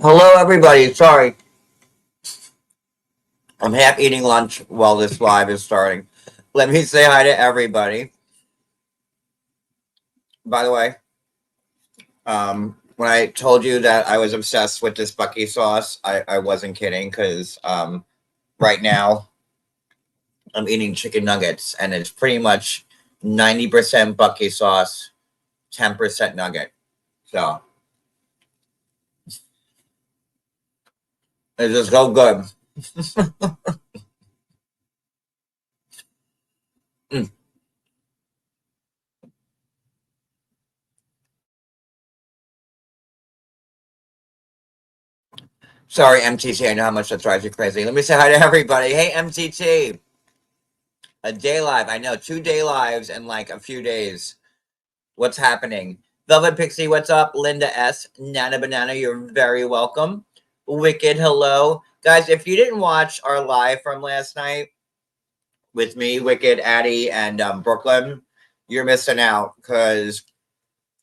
Hello, everybody. Sorry, I'm half eating lunch while this live is starting. Let me say hi to everybody. By the way, when I told you that I was obsessed with this Bucky sauce, I wasn't kidding because right now I'm eating chicken nuggets and it's pretty much 90% Bucky sauce, 10% nugget. So it's just so good. Mm. Sorry, MTT. I know how much that drives you crazy. Let me say hi to everybody. Hey, MTT. A day live. I know 2 day lives in like a few days. What's happening? Velvet Pixie, what's up? Linda S. Nana Banana, you're very welcome. Wicked, hello. Guys, if you didn't watch our live from last night with me, Wicked, Addie, and Brooklyn, you're missing out because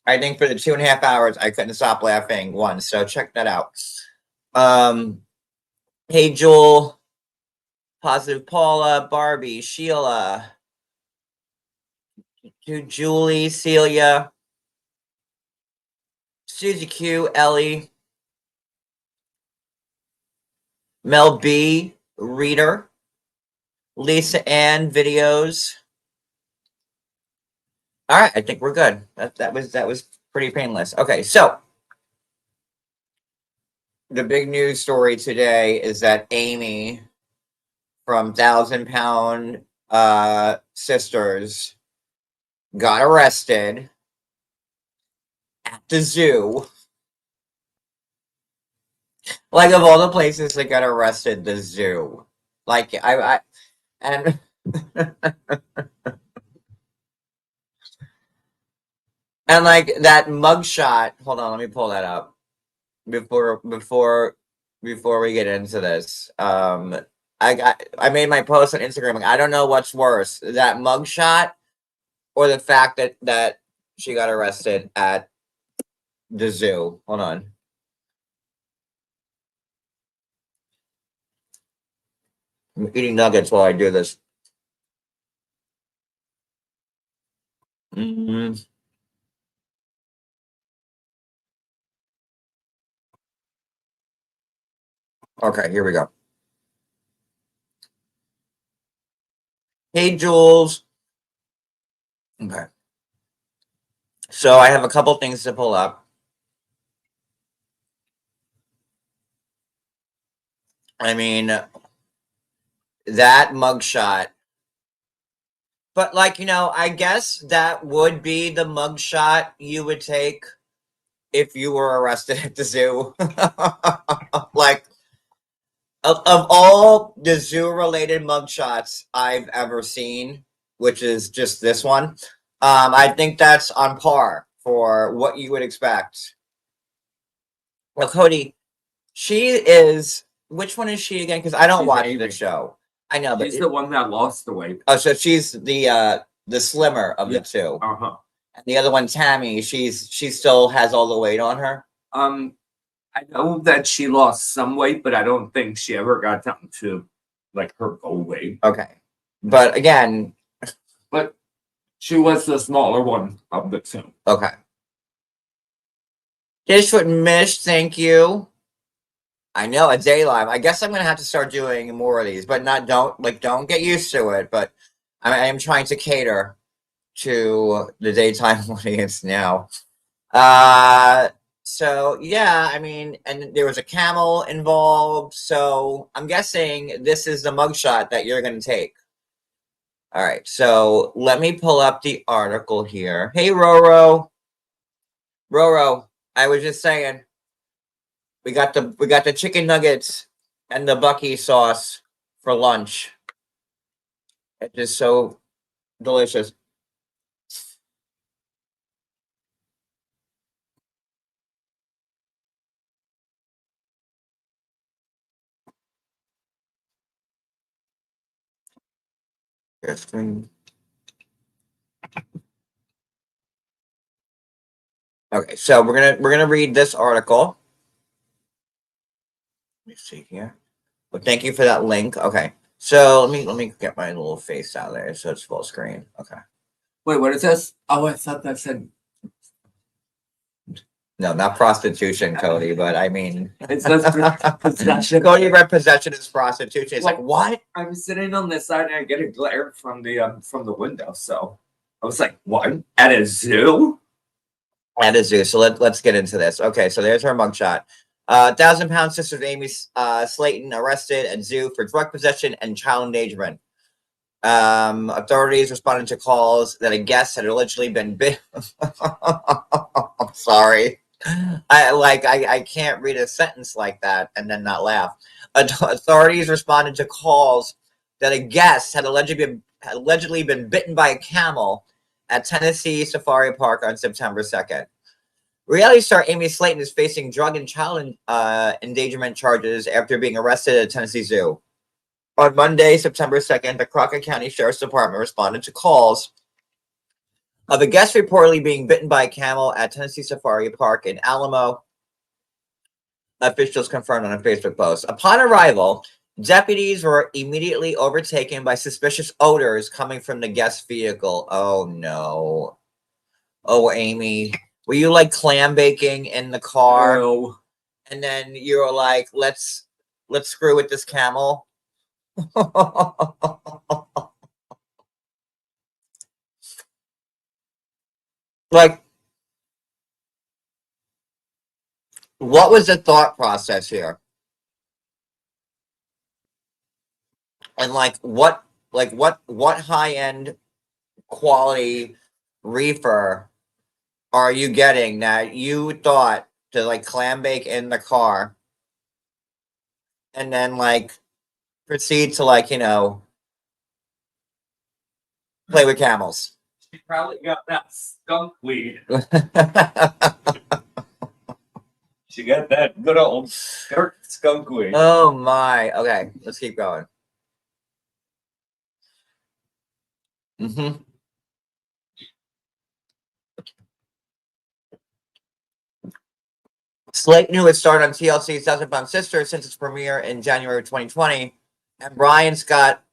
I think for the 2.5 hours, I couldn't stop laughing once. So check that out. Um, hey, Jewel, Positive Paula, Barbie, Sheila, to Julie, Celia, Susie Q, Ellie, Mel B, Reader, Lisa Ann, Videos. All right, I think we're good. That was pretty painless. Okay, so the big news story today is that Amy from Thousand Pound Sisters got arrested at the zoo. Like of all the places that got arrested, the zoo. Like I and and like that mugshot. Hold on, let me pull that up before we get into this. I made my post on Instagram. Like, I don't know what's worse, that mugshot or the fact that she got arrested at the zoo. Hold on. I'm eating nuggets while I do this. Mm, okay, here we go. Hey, Jules. Okay. So I have a couple things to pull up. I mean, that mugshot. But like, I guess that would be the mugshot you would take if you were arrested at the zoo. Like, of all the zoo related mugshots I've ever seen, which is just this one, I think that's on par for what you would expect. Well, Cody, she is. Which one is she again? Because I don't She's watch Amy. the show. I know, but She's the one that lost the weight. oh, so she's the slimmer of the Yeah. two. Uh-huh. And the other one, Tammy, she still has all the weight on her. I know that she lost some weight, but I don't think she ever got down to like her goal weight. Okay, but again, But she was the smaller one of the two. okay. Dish with Mish, thank you. I know a day live. I guess I'm gonna have to start doing more of these, but don't get used to it. But I am trying to cater to the daytime audience now. Uh, so yeah, I mean, and there was a camel involved, so I'm guessing this is the mugshot that you're gonna take. All right, so let me pull up the article here. Hey, Roro, Roro, I was just saying, we got the chicken nuggets and the Bucky sauce for lunch. It is so delicious. Yes, okay, so we're gonna read this article. me see here. Well, thank you for that link. Okay. So let me get my little face out there so it's full screen. Okay. Wait, what is this? Oh, I thought that said No, not prostitution, Cody, but I mean it says possession. Cody read possession as prostitution. It's like, what? I'm sitting on this side and I get a glare from the window. So I was like, what? At a zoo? At a zoo. So let's get into this. Okay, so there's her mugshot. 1,000-pound sister of Amy Slaton arrested at zoo for drug possession and child endangerment. Authorities responded to calls that a guest had allegedly been bit. I'm sorry. I can't read a sentence like that and then not laugh. Authorities responded to calls that a guest had allegedly been bitten by a camel at Tennessee Safari Park on September 2nd. Reality star Amy Slaton is facing drug and child endangerment charges after being arrested at a Tennessee zoo. On Monday, September 2nd, the Crockett County Sheriff's Department responded to calls of a guest reportedly being bitten by a camel at Tennessee Safari Park in Alamo. Officials confirmed on a Facebook post. Upon arrival, deputies were immediately overtaken by suspicious odors coming from the guest vehicle. Oh, no. Oh, Amy. Were you like clam baking in the car? No. And then you were like, let's screw with this camel? Like, what was the thought process here? And what high-end quality reefer are you getting that you thought to like clam bake in the car and then like proceed to like, play with camels? She probably got that skunk weed. She got that good old dirt skunk weed. Oh my. Okay, let's keep going. Slaton, who had starred on TLC's 1,000-Pound Sister since its premiere in January 2020, and Brian Scott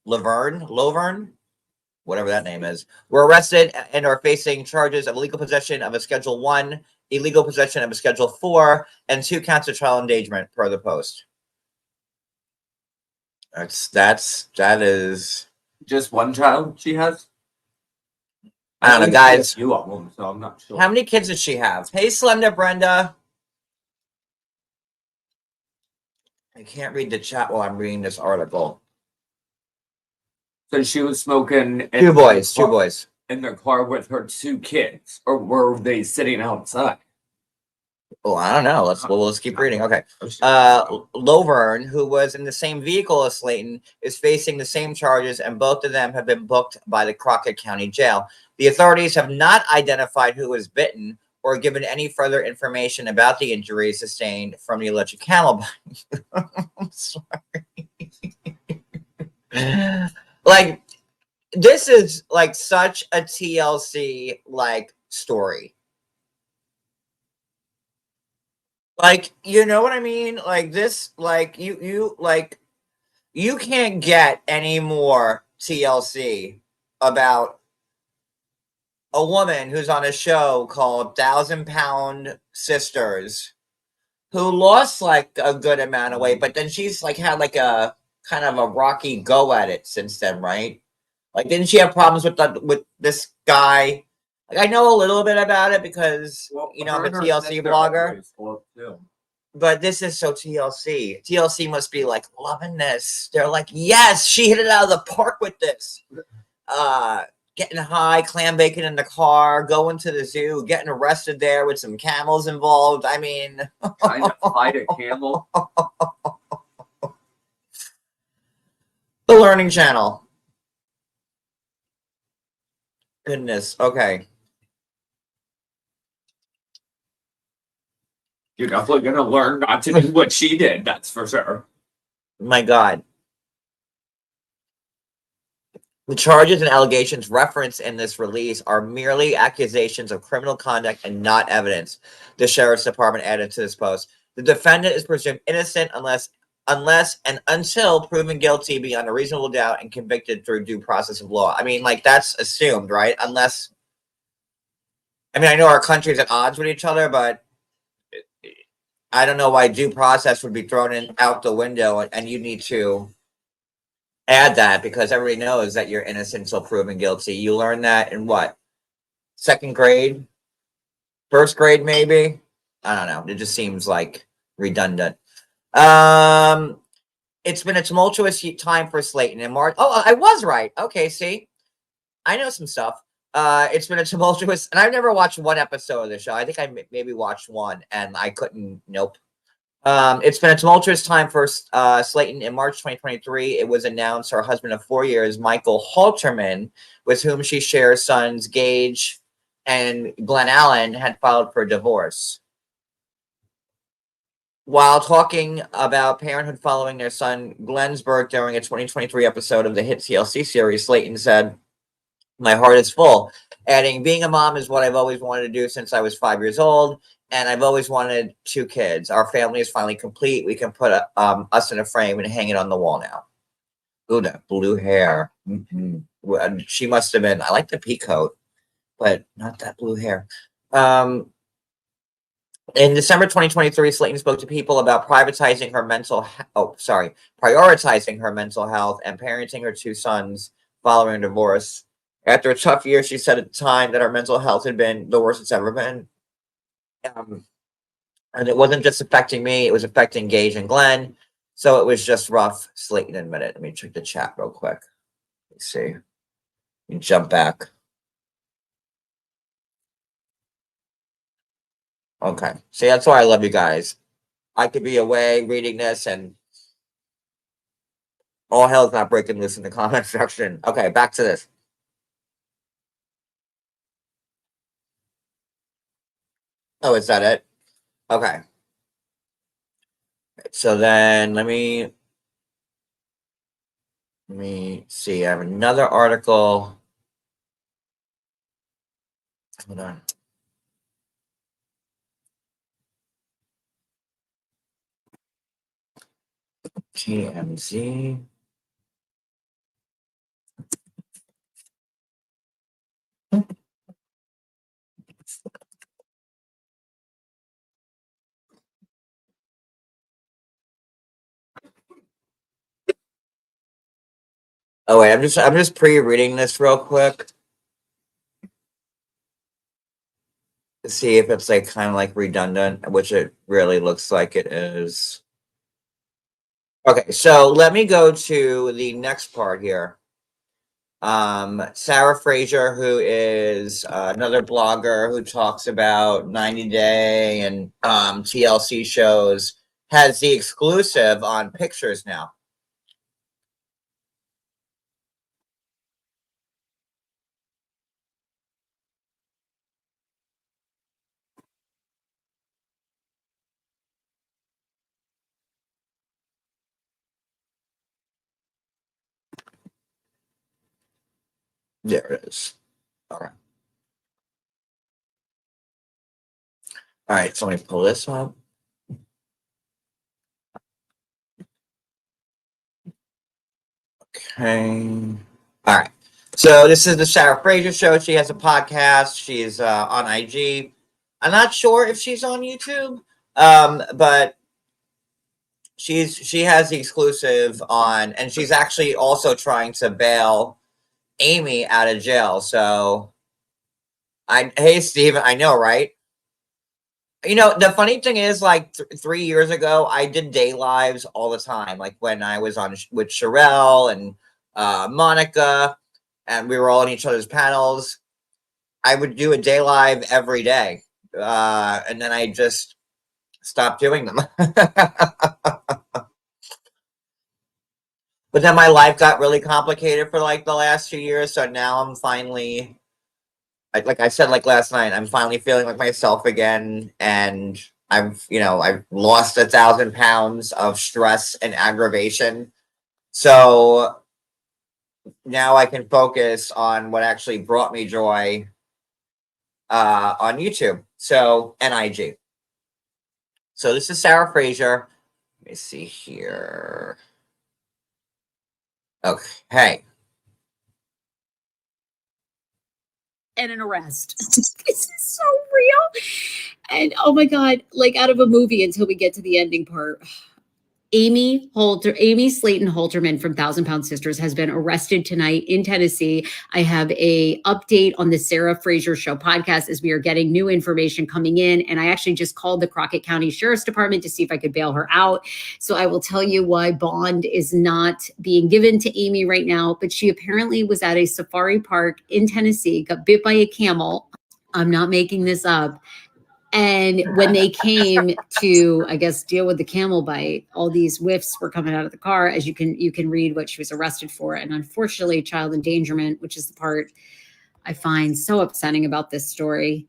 Lovern, whatever that name is, were arrested and are facing charges of illegal possession of a Schedule 1, illegal possession of a Schedule 4, and 2 counts of child endangerment, per the post. That is just one child she has? I don't know, guys. You of them, so I'm not sure. How many kids does she have? Hey, Slender Brenda. I can't read the chat while I'm reading this article. So she was smoking. Two boys. In their car with her 2 kids, or were they sitting outside? Oh, I don't know. Let's keep reading. Okay. Lovern, who was in the same vehicle as Slaton, is facing the same charges, and both of them have been booked by the Crockett County Jail. The authorities have not identified who was bitten or given any further information about the injuries sustained from the alleged camel bite. I'm sorry. Like, this is like such a TLC like story. Like, you know what I mean? Like this, like you can't get any more TLC about a woman who's on a show called 1,000-Pound Sisters who lost like a good amount of weight, but then she's like had like a kind of a rocky go at it since then, right? Like, didn't she have problems with this guy? Like, I know a little bit about it because I'm a TLC blogger. But this is so TLC. TLC must be like loving this. They're like, yes, she hit it out of the park with this. Getting high, clam bacon in the car, going to the zoo, getting arrested there with some camels involved. I mean, trying to fight a camel. The Learning Channel. Goodness. Okay. You're definitely going to learn not to do what she did. That's for sure. My God. The charges and allegations referenced in this release are merely accusations of criminal conduct and not evidence, the Sheriff's Department added to this post. The defendant is presumed innocent unless and until proven guilty beyond a reasonable doubt and convicted through due process of law. I mean, like, that's assumed, right? Unless, I mean, I know our country's at odds with each other, but I don't know why due process would be thrown out the window, and you need to add that because everybody knows that you're innocent until proven guilty. You learn that in what? Second grade? First grade, maybe? I don't know. It just seems like redundant. It's been a tumultuous time for Slaton in March. Oh, I was right. Okay, see, I know some stuff. It's been a tumultuous, and I've never watched one episode of the show. I think I maybe watched one, and I couldn't. Nope. It's been a tumultuous time for Slaton. In March 2023, it was announced her husband of 4 years, Michael Halterman, with whom she shares sons Gage and Glenn Allen, had filed for divorce. While talking about parenthood following their son Glenn's birth during a 2023 episode of the hit TLC series, Slaton said, "My heart is full," adding, "Being a mom is what I've always wanted to do since I was 5 years old, and I've always wanted 2 kids. Our family is finally complete. We can put us in a frame and hang it on the wall now." Ooh, that blue hair. Well, she must have been, I like the peacoat, but not that blue hair. In December 2023, Slaton spoke to People about prioritizing her mental health and parenting her 2 sons following a divorce. After a tough year, she said at the time that her mental health had been the worst it's ever been. And it wasn't just affecting me, it was affecting Gage and Glenn. So it was just rough, Slaton admitted. Let me check the chat real quick. Let's see. Let me jump back. Okay. See, that's why I love you guys. I could be away reading this and all hell's not breaking loose in the comment section. Okay, back to this. Oh, is that it? Okay. So then let me see. I have another article. Hold on. TMZ. Oh wait, I'm just pre-reading this real quick to see if it's like kind of like redundant, which it really looks like it is. Okay, so let me go to the next part here. Sarah Fraser, who is another blogger who talks about 90 Day and TLC shows, has the exclusive on pictures now. There it is. All right. All right, so let me pull this up. Okay. All right. So this is the Sarah Fraser show. She has a podcast. She's on IG. I'm not sure if she's on YouTube, but she has the exclusive on, and she's actually also trying to bail Amy out of jail. So hey Steven, I know, right? You know, the funny thing is, like 3 years ago, I did day lives all the time. Like when I was on with Sherelle and Monica, and we were all on each other's panels. I would do a day live every day, and then I just stopped doing them. But then my life got really complicated for like the last 2 years, so now I'm finally, like I said, like last night, I'm finally feeling like myself again, and I've lost 1,000 pounds of stress and aggravation. So now I can focus on what actually brought me joy on YouTube. So and IG. So this is Sarah Fraser. Let me see here. Okay. And an arrest. This is so real. And oh my God, like out of a movie until we get to the ending part. Amy Slaton Halterman from Thousand Pound Sisters has been arrested tonight in Tennessee. I have a update on the Sarah Fraser Show podcast as we are getting new information coming in. And I actually just called the Crockett County Sheriff's Department to see if I could bail her out. So I will tell you why bond is not being given to Amy right now. But she apparently was at a safari park in Tennessee, got bit by a camel. I'm not making this up. And when they came to, I guess, deal with the camel bite, all these whiffs were coming out of the car, as you can read what she was arrested for. And unfortunately, child endangerment, which is the part I find so upsetting about this story.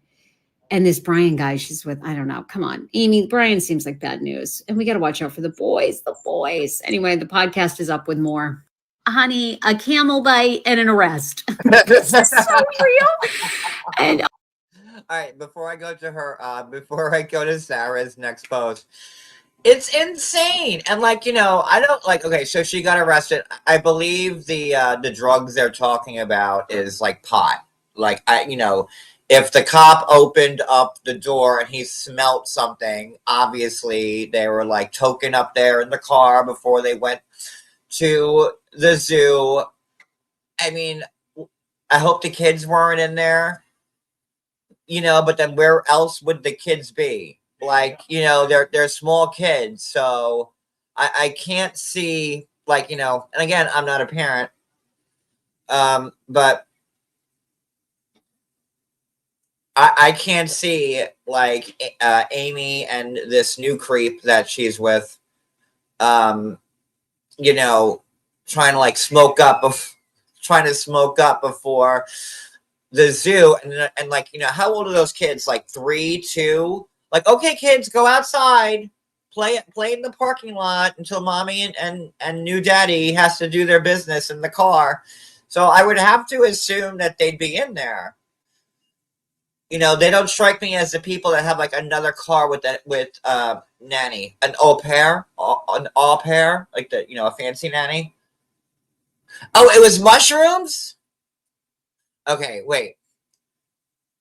And this Brian guy she's with, I don't know. Come on, Amy. Brian seems like bad news. And we got to watch out for the boys. The boys. Anyway, the podcast is up with more. Honey, a camel bite and an arrest. This is so real. And all right, before I go to Sarah's next post, it's insane. And like, I don't like, okay, so she got arrested. I believe the drugs they're talking about is like pot. Like if the cop opened up the door and he smelt something, obviously they were like token up there in the car before they went to the zoo. I mean, I hope the kids weren't in there. But then where else would the kids be? Like, they're small kids. So I can't see, like, and again, I'm not a parent. But I can't see like Amy and this new creep that she's with, trying to like trying to smoke up before the zoo. And like, how old are those kids? Like 3, 2? Like, okay, kids, go outside, play in the parking lot until mommy and new daddy has to do their business in the car. So I would have to assume that they'd be in there. They don't strike me as the people that have like another car with nanny, an au pair, like a fancy nanny. Oh, it was mushrooms? Okay, wait.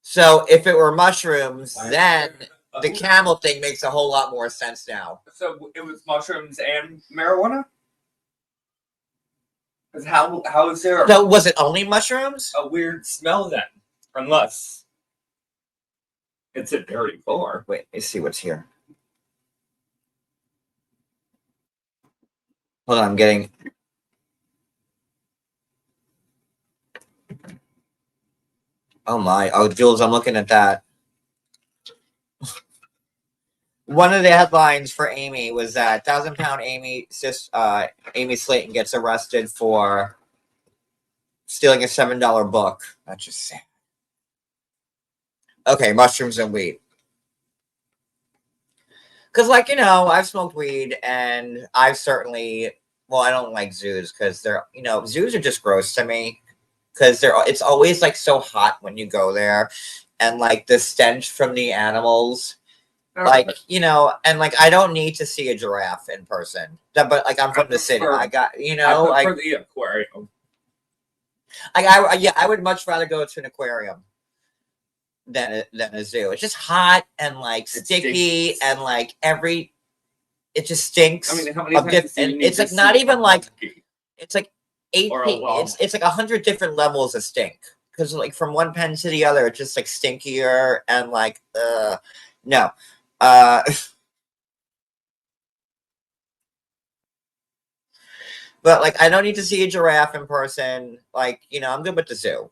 So if it were mushrooms, then the camel thing makes a whole lot more sense now. So it was mushrooms and marijuana? Because how is there So was it only mushrooms? a weird smell then? Unless it's a dirty bar. Wait, let's see what's here. Hold on, I'm getting... Oh my. Oh, Jules, I'm looking at that. One of the headlines for Amy was that 1,000 pound Amy Slaton gets arrested for stealing a $7 book. That's just sad. Okay, mushrooms and weed. Because, like, I've smoked weed, and I've certainly... Well, I don't like zoos, because they're... zoos are just gross to me. Because it's always, like, so hot when you go there. And, like, the stench from the animals... Like, and like, I don't need to see a giraffe in person. But like, I'm from the city. I got, I prefer the aquarium. I would much rather go to an aquarium than a zoo. It's just hot and like sticky and like it just stinks. I mean, how many times it's like not even like it's like 8. It's like 100 different levels of stink. Because like from one pen to the other, it's just like stinkier and like no. But like, I don't need to see a giraffe in person. Like, I'm good with the zoo.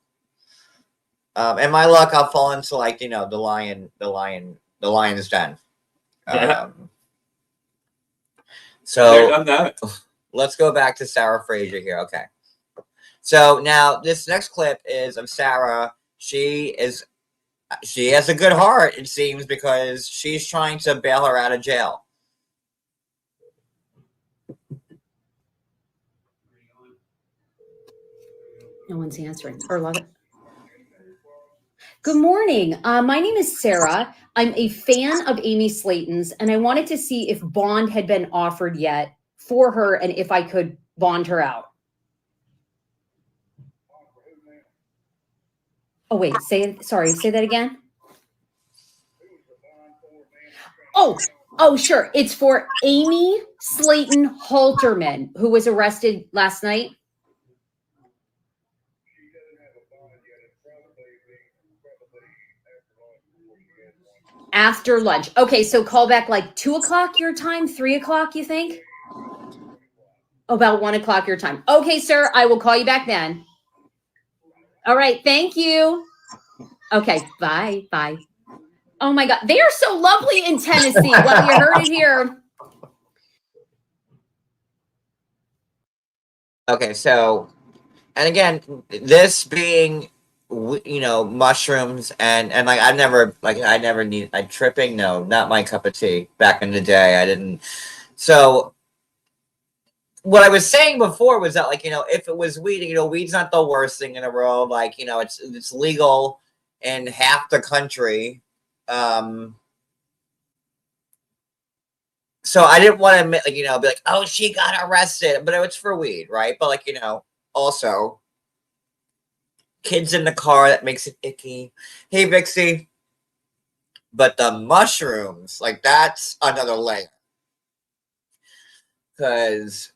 And my luck, I'll fall into like, the lion's den. So let's go back to Sarah Fraser here. Okay. So now this next clip is of Sarah. She has a good heart, it seems, because she's trying to bail her out of jail. No one's answering. Or love it. Good morning. My name is Sarah. I'm a fan of Amy Slaton's, and I wanted to see if bond had been offered yet for her and if I could bond her out. Oh, wait, say that again. Oh, sure. It's for Amy Slaton Halterman, who was arrested last night. After lunch. Okay, so call back like 2 o'clock your time, 3 o'clock, you think? About 1 o'clock your time. Okay, sir, I will call you back then. All right, thank you. Okay, bye. Oh my God, they are so lovely in Tennessee. Well, you heard it here. Okay, so, and again, this being, mushrooms and like I never need tripping. No, not my cup of tea. Back in the day, I didn't. So, what I was saying before was that, like, if it was weed, weed's not the worst thing in the world. Like, it's legal in half the country. So I didn't want to admit, be like, oh, she got arrested, but it was for weed, right? But also kids in the car, that makes it icky. Hey, Vixie. But the mushrooms, like, that's another layer. Because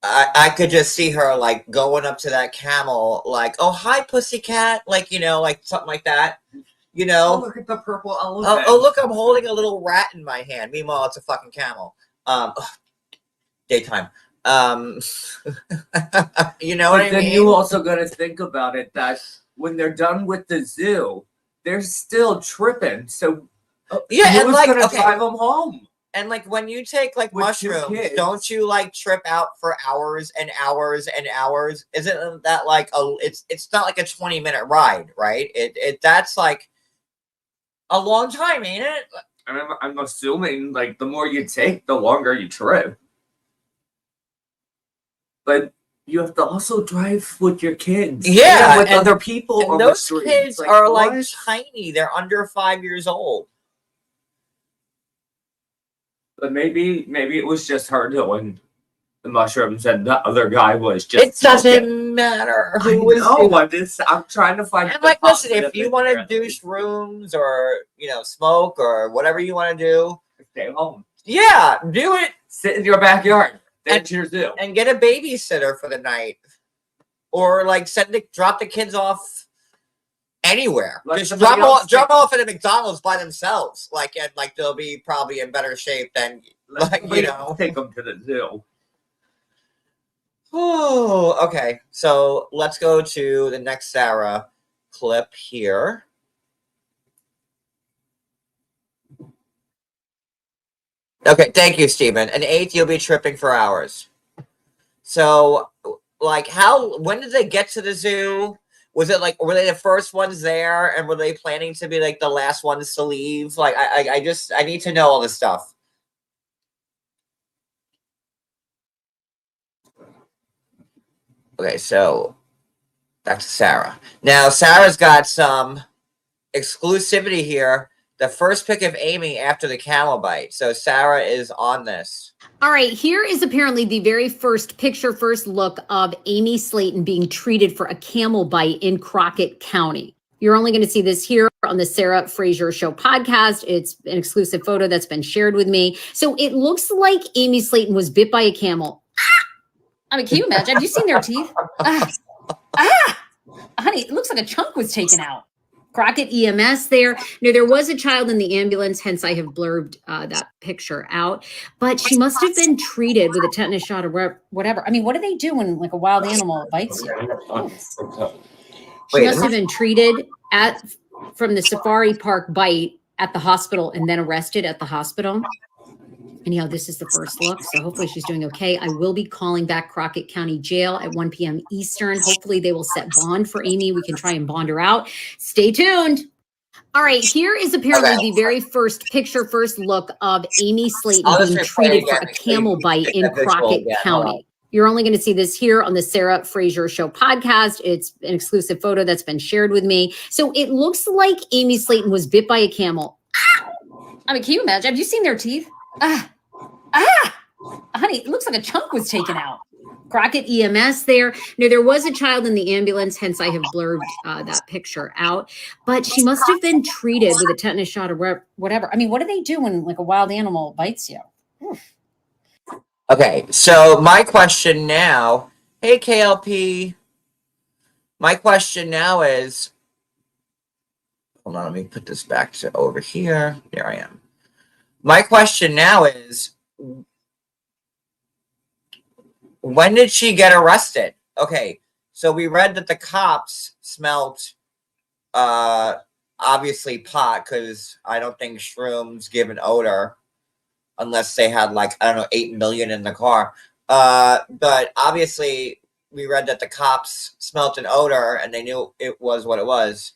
I could just see her, like, going up to that camel, like, oh, hi, pussycat. Like, like something like that. Oh, look at the purple elephant. Oh, look, I'm holding a little rat in my hand. Meanwhile, it's a fucking camel. Daytime. You know what I mean? Then you also got to think about it that when they're done with the zoo, they're still tripping. So yeah, who's going to drive them home? And like when you take like With mushrooms, don't you like trip out for hours and hours and hours? Isn't that like it's not like a 20-minute ride, right? That's like a long time, ain't it? I'm assuming like the more you take, the longer you trip. But you have to also drive with your kids. Yeah, and with other people and on those the street. kids are like tiny. They're under 5 years old. But maybe it was just her doing the mushrooms and the other guy was just. It doesn't matter who was. I'm trying to find. I'm like, listen, if you want to do shrooms or smoke or whatever you want to do, stay home. Yeah, do it. Sit in your backyard. That's your zoo. And get a babysitter for the night, or like drop the kids off anywhere. Just drop off at a McDonald's by themselves. And they'll be probably in better shape than take them to the zoo. Oh, okay. So let's go to the next Sarah clip here. Okay, thank you, Stephen. An 8th, you'll be tripping for hours. So, like, when did they get to the zoo? Was it were they the first ones there, and were they planning to be like the last ones to leave? Like, I need to know all this stuff. Okay, so back to Sarah. Now, Sarah's got some exclusivity here. The first pic of Amy after the camel bite. So Sarah is on this. All right, here is apparently the very first look of Amy Slaton being treated for a camel bite in Crockett County. You're only going to see this here on the Sarah Fraser Show podcast. It's an exclusive photo that's been shared with me. So it looks like Amy Slaton was bit by a camel. I mean, can you imagine? Have you seen their teeth? Honey, it looks like a chunk was taken out. Crockett EMS there. Now, there was a child in the ambulance, hence I have blurred that picture out. But she must have been treated with a tetanus shot or whatever. I mean, what do they do when like a wild animal bites you? She must have been treated from the safari park bite at the hospital and then arrested at the hospital. Anyhow, this is the first look, so hopefully she's doing okay. I will be calling back Crockett County Jail at 1 p.m. Eastern. Hopefully they will set bond for Amy. We can try and bond her out. Stay tuned. All right, here is apparently the very first look of Amy Slaton being treated for a camel bite in Crockett County. You're only going to see this here on the Sarah Fraser Show podcast. It's an exclusive photo that's been shared with me. So it looks like Amy Slaton was bit by a camel. I mean, can you imagine? Have you seen their teeth? Honey, it looks like a chunk was taken out. Crockett EMS there. No, there was a child in the ambulance, hence I have blurred that picture out. But she must have been treated with a tetanus shot or whatever. I mean, what do they do when like a wild animal bites you? Oof. Okay, so my question now, hey KLP, my question now is, hold on, let me put this back to over here. There I am. My question now is, when did she get arrested? Okay, so we read that the cops smelt, obviously pot, because I don't think shrooms give an odor unless they had like, I don't know, 8 million in the car. But obviously we read that the cops smelt an odor and they knew it was what it was.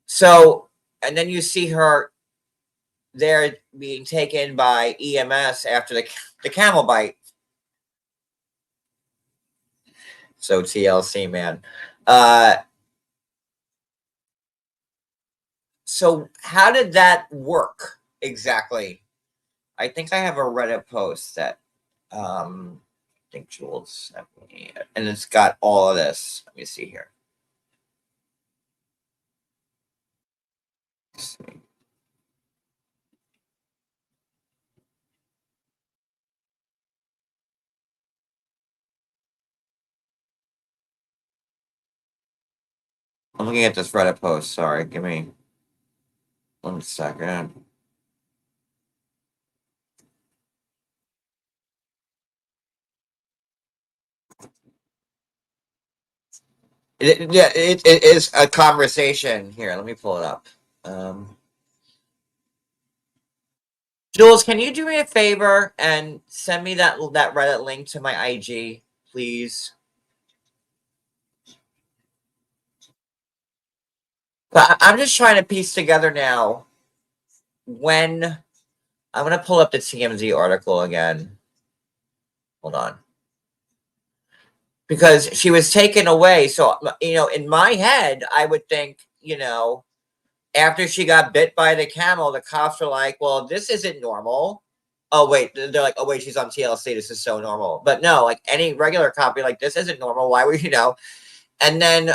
So, and then you see her there being taken by EMS after the camel bite. So TLC, man. So how did that work exactly? I think I have a Reddit post that I think Jules sent me, and it's got all of this. Let me see here. Let's see. I'm looking at this Reddit post. Sorry, give me 1 second. It is a conversation here. Let me pull it up. Jules, can you do me a favor and send me that Reddit link to my IG, please? I'm just trying to piece together now when I'm going to pull up the TMZ article again. Hold on. Because she was taken away. So, in my head, I would think, after she got bit by the camel, the cops were like, well, this isn't normal. Oh, wait. They're like, oh, wait, she's on TLC. This is so normal. But no, like any regular cop, be like, this isn't normal. Why would And then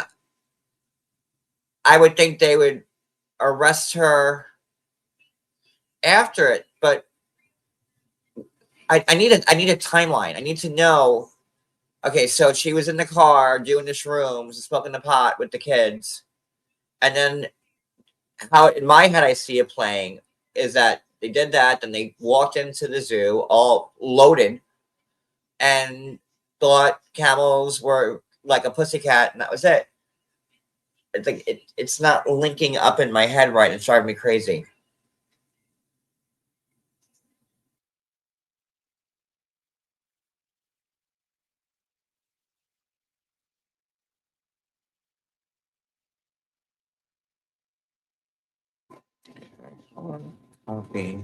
I would think they would arrest her after it. But I need a timeline. I need to know. Okay, so she was in the car doing the shrooms, smoking the pot with the kids. And then how in my head I see it playing is that they did that, then they walked into the zoo all loaded and thought camels were like a pussycat, and that was it. It's like it's not linking up in my head right. It's driving me crazy. Okay.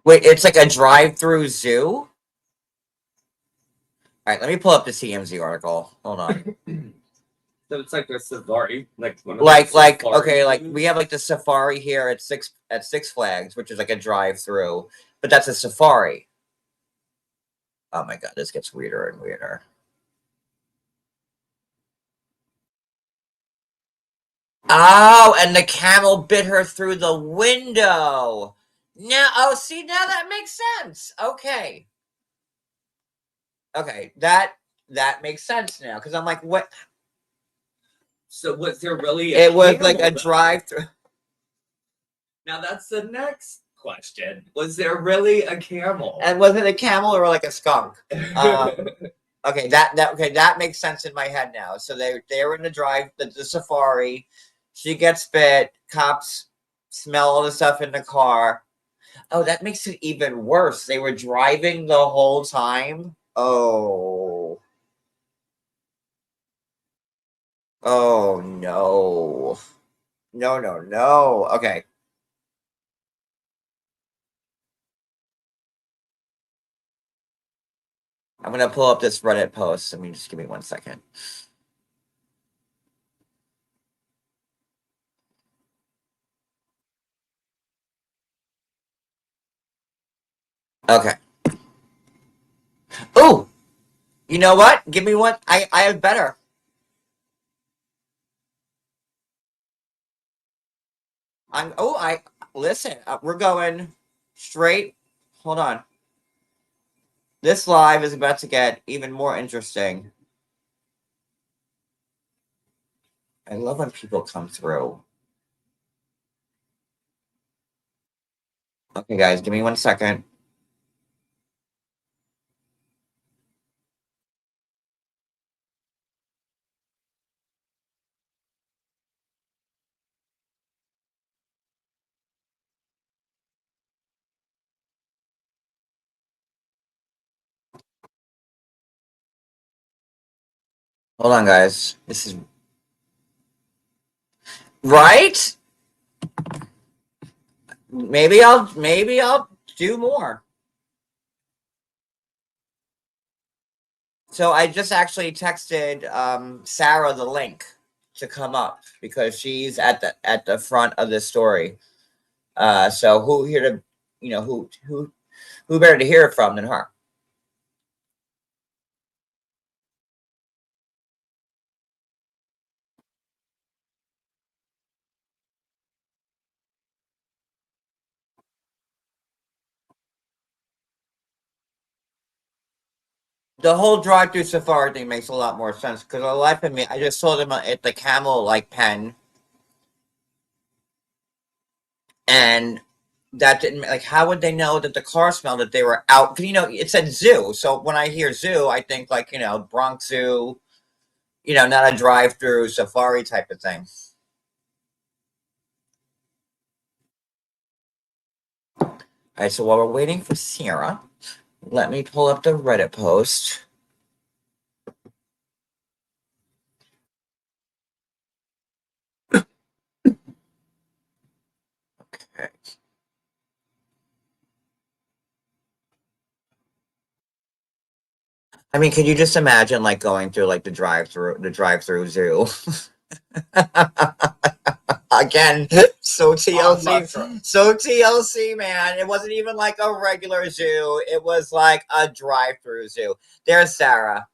Wait, it's like a drive-through zoo? All right, let me pull up the TMZ article. Hold on. So it's like a safari, like one of like those safari okay, like things? we have like the safari here at Six Flags, which is like a drive-through, but that's a safari. Oh my god, this gets weirder and weirder. Oh, and the camel bit her through the window. Now, see, now that makes sense. Okay. Okay, that makes sense now, because I'm like, what? So was there really It was like a camel, though? drive-through. Now that's the next question. Was there really a camel? And was it a camel or like a skunk? Okay, that makes sense in my head now. So they were in the safari. She gets bit. Cops smell all the stuff in the car. Oh, that makes it even worse. They were driving the whole time. Oh. Oh no. No, no, no. Okay. I'm gonna pull up this Reddit post. I mean, just give me 1 second. Okay. Oh, you know what? Give me one. I have better. I listen. We're going straight. Hold on. This live is about to get even more interesting. I love when people come through. Okay, guys, give me 1 second. Hold on, guys. This is right. Maybe I'll do more. So I just actually texted Sarah the link to come up because she's at the front of this story. So who here to who better to hear it from than her? The whole drive-through safari thing makes a lot more sense because the life of me, I just saw them at the camel like pen, and that didn't like. How would they know that the car smelled that they were out? 'Cause, it said zoo. So when I hear zoo, I think like Bronx Zoo. Not a drive-through safari type of thing. All right. So while we're waiting for Sarah, let me pull up the Reddit post. Okay. I mean, could you just imagine like going through like the drive-through zoo? Again, so TLC, so TLC, man. It wasn't even like a regular zoo. It was like a drive-through zoo. There's Sarah.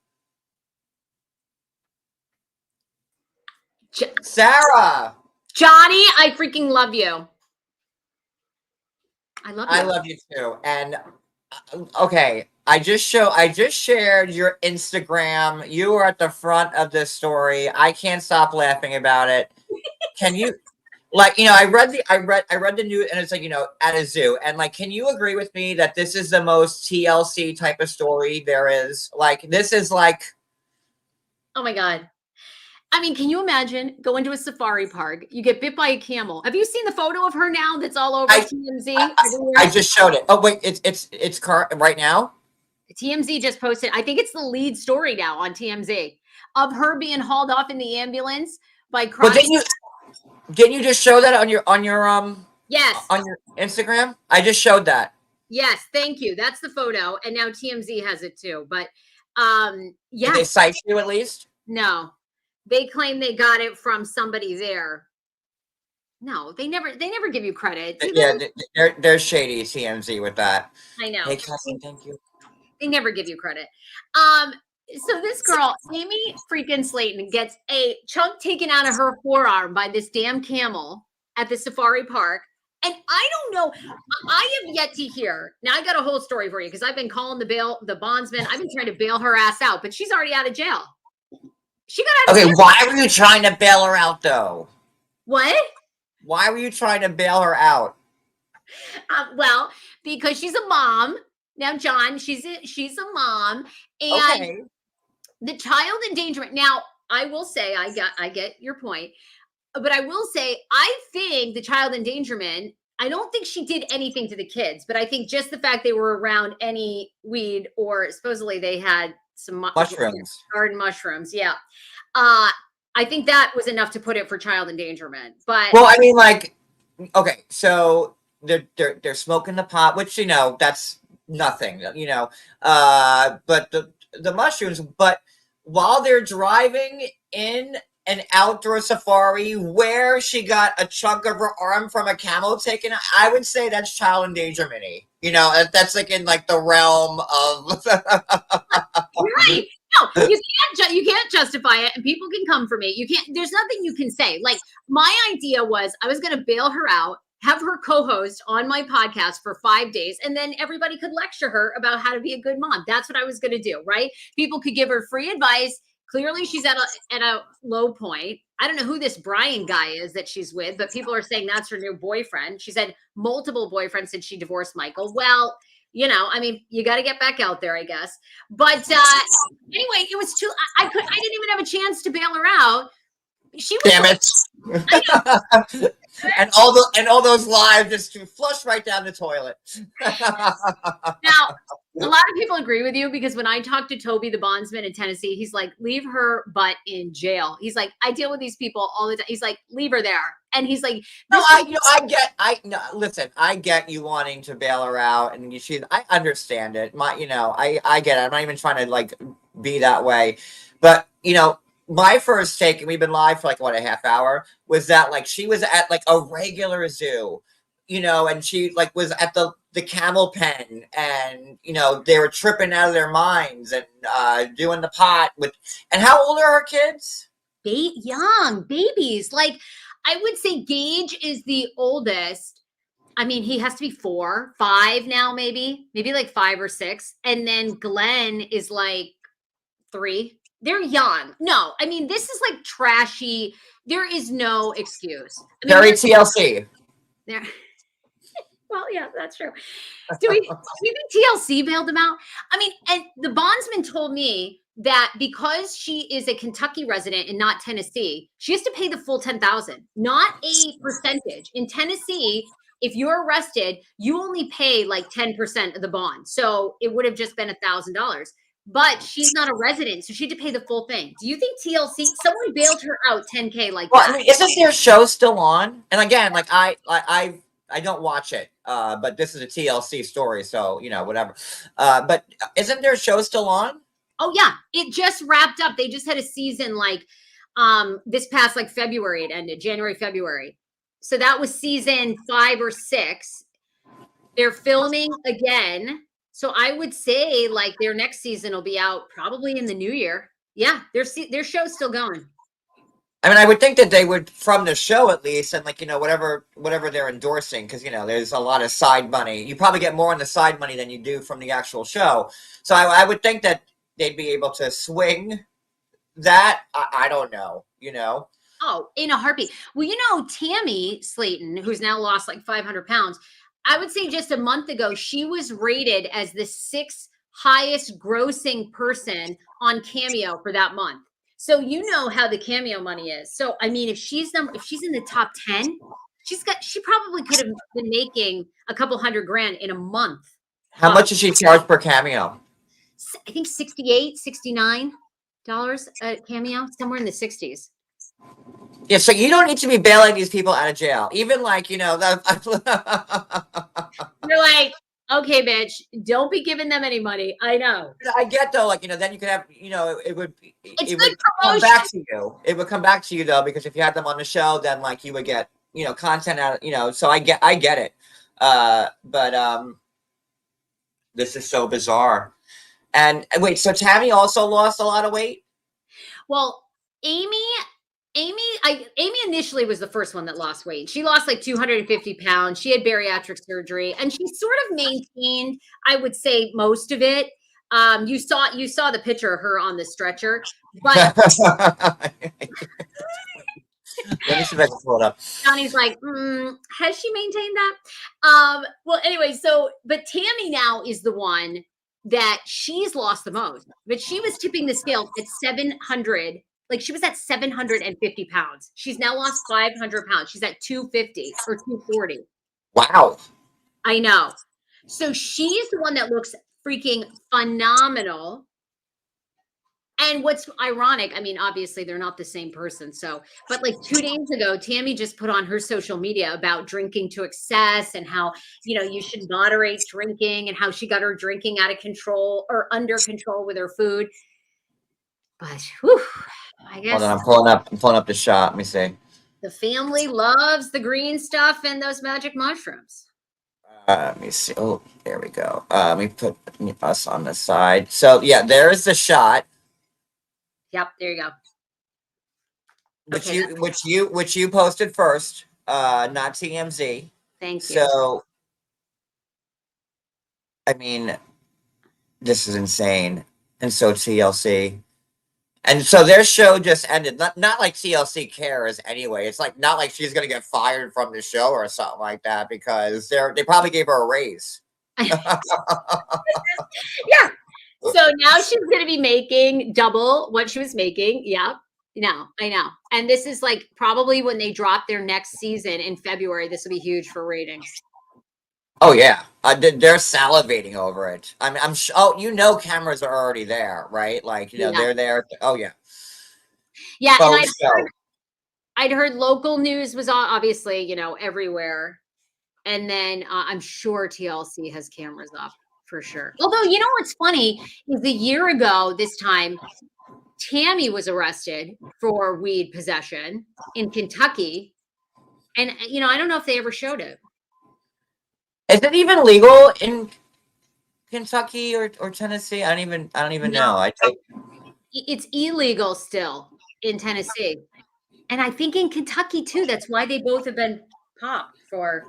Sarah, Johnny, I freaking love you. I love you. I love you too. And okay, I just shared your Instagram. You were at the front of this story. I can't stop laughing about it. Can you I read the news and it's like, at a zoo. And like, can you agree with me that this is the most TLC type of story there is? Like, this is like, Oh my God. I mean, can you imagine going to a safari park? You get bit by a camel. Have you seen the photo of her now that's all over TMZ? I just showed it. Oh wait, it's right now. TMZ just posted. I think it's the lead story now on TMZ of her being hauled off in the ambulance by But crying. didn't you just show that on your Yes, on your Instagram? I just showed that. yes, thank you. That's the photo, and now TMZ has it too. But Did they yes, cite you at least? no, they claim they got it from somebody there. No, they never give you credit. Do Yeah, they? they're shady TMZ with that. I know. Hey, Kathleen, thank you. They never give you credit. So this girl, Amy freaking Slaton, gets a chunk taken out of her forearm by this damn camel at the safari park. And I don't know. I have yet to hear. Now I got a whole story for you because I've been calling the bondsman. I've been trying to bail her ass out, but she's already out of jail. She got out of jail. Why were you trying to bail her out though? What? Why were you trying to bail her out? Well, because she's a mom. Now, John, she's a mom, and the child endangerment. Now, I will say, I get your point, but I will say, I think the child endangerment. I don't think she did anything to the kids, but I think just the fact they were around any weed or supposedly they had some mushrooms, garden mushrooms. Yeah. I think that was enough to put it for child endangerment. But well, I mean, like, okay, so they're smoking the pot, which that's nothing, but the mushrooms, but while they're driving in an outdoor safari where she got a chunk of her arm from a camel taken, I would say that's child endangerment. You know, that's like in like the realm of Right. No, you can't justify it, and people can come for me. You can't. There's nothing you can say. Like, my idea was I was going to bail her out, have her co-host on my podcast for 5 days, and then everybody could lecture her about how to be a good mom. That's what I was going to do, right? People could give her free advice. Clearly, she's at a low point. I don't know who this Brian guy is that she's with, but people are saying that's her new boyfriend. She's had multiple boyfriends since she divorced Michael. Well, you know, I mean, you got to get back out there, I guess. But anyway, it was too. I didn't even have a chance to bail her out. She was. Damn it! and all those lives just to flush right down the toilet. Now, a lot of people agree with you because when I talked to Toby, the bondsman in Tennessee, he's like, leave her butt in jail. He's like, I deal with these people all the time. He's like, leave her there. And he's like, no, listen, I get you wanting to bail her out, and I understand it. I get it. I'm not even trying to like be that way, but my first take, and we've been live for like what, a half hour, was that like she was at like a regular zoo, and she like was at the camel pen, and they were tripping out of their minds and doing the pot with. And how old are her kids? Young babies. Like, I would say Gage is the oldest. I mean, he has to be 4, 5 now, maybe like 5 or 6, and then Glenn is like 3. They're young. No, I mean, this is like trashy. There is no excuse. I mean, Very TLC. There. Well, yeah, that's true. Do we think TLC bailed them out? I mean, and the bondsman told me that because she is a Kentucky resident and not Tennessee, she has to pay the full $10,000, not a percentage. In Tennessee, if you're arrested, you only pay like 10% of the bond. So it would have just been $1,000. But she's not a resident, so she had to pay the full thing. Do you think TLC, someone bailed her out $10K like that? I mean, isn't their show still on? And again, like I don't watch it, but this is a TLC story, so whatever. But isn't their show still on? Oh yeah, it just wrapped up. They just had a season like this past like February. It ended January, February. So that was season 5 or 6. They're filming again. So I would say like their next season will be out probably in the new year. Yeah, their show's still going. I mean, I would think that they would, from the show at least, and like whatever they're endorsing, because there's a lot of side money. You probably get more on the side money than you do from the actual show. So I would think that they'd be able to swing that. I don't know. Oh, in a heartbeat. Well, Tammy Slaton, who's now lost like 500 pounds. I would say just a month ago, she was rated as the 6th highest grossing person on Cameo for that month. So how the Cameo money is. So I mean, if she's in the top 10, she probably could have been making a couple $100,000 in a month. How much does she charge per cameo? I think $68, $69 a cameo, somewhere in the 60s. Yeah, so you don't need to be bailing these people out of jail. Even like, You're like, okay, bitch, don't be giving them any money. I know. I get though, like, then you could have, it would come back to you. It would come back to you though, because if you had them on the show, then like you would get, content out, so I get it. But this is so bizarre. And wait, so Tammy also lost a lot of weight? Well, Amy initially was the first one that lost weight. She lost like 250 pounds. She had bariatric surgery, and she sort of maintained, I would say, most of it. You saw the picture of her on the stretcher, but let me see if I can pull it up. Johnny's like, has she maintained that? Well, anyway, but Tammy now is the one that she's lost the most, but she was tipping the scale at 700. Like she was at 750 pounds. She's now lost 500 pounds. She's at 250 or 240. Wow. I know. So she's the one that looks freaking phenomenal. And what's ironic, I mean, obviously they're not the same person. So, but like 2 days ago, Tammy just put on her social media about drinking to excess and how, you should moderate drinking and how she got her drinking out of control or under control with her food. But whew, I Hold guess on, I'm pulling up the shot. Let me see. the family loves the green stuff and those magic mushrooms. Let me see. Oh, there we go. Let me put us on the side. So yeah, there's the shot. Yep, there you go. Which Okay, you posted first, not TMZ. thank you. So I mean, this is insane. And so TLC. And so their show just ended. Not like TLC cares anyway. It's like not like she's gonna get fired from the show or something like that because they probably gave her a raise. Yeah. So now she's going to be making double what she was making. Yep. No, I know. And this is like probably when they drop their next season in February. This will be huge for ratings. Oh yeah, they're salivating over it. I mean, oh, cameras are already there, right? Like Yeah. they're there. Oh yeah. Yeah, and Post show. I'd heard local news was obviously, everywhere. And then I'm sure TLC has cameras up for sure. Although, what's funny is a year ago this time, Tammy was arrested for weed possession in Kentucky. And, I don't know if they ever showed it. Is it even legal in Kentucky or Tennessee? I don't even No. know. It's illegal still in Tennessee. And I think in Kentucky too. That's why they both have been popped for.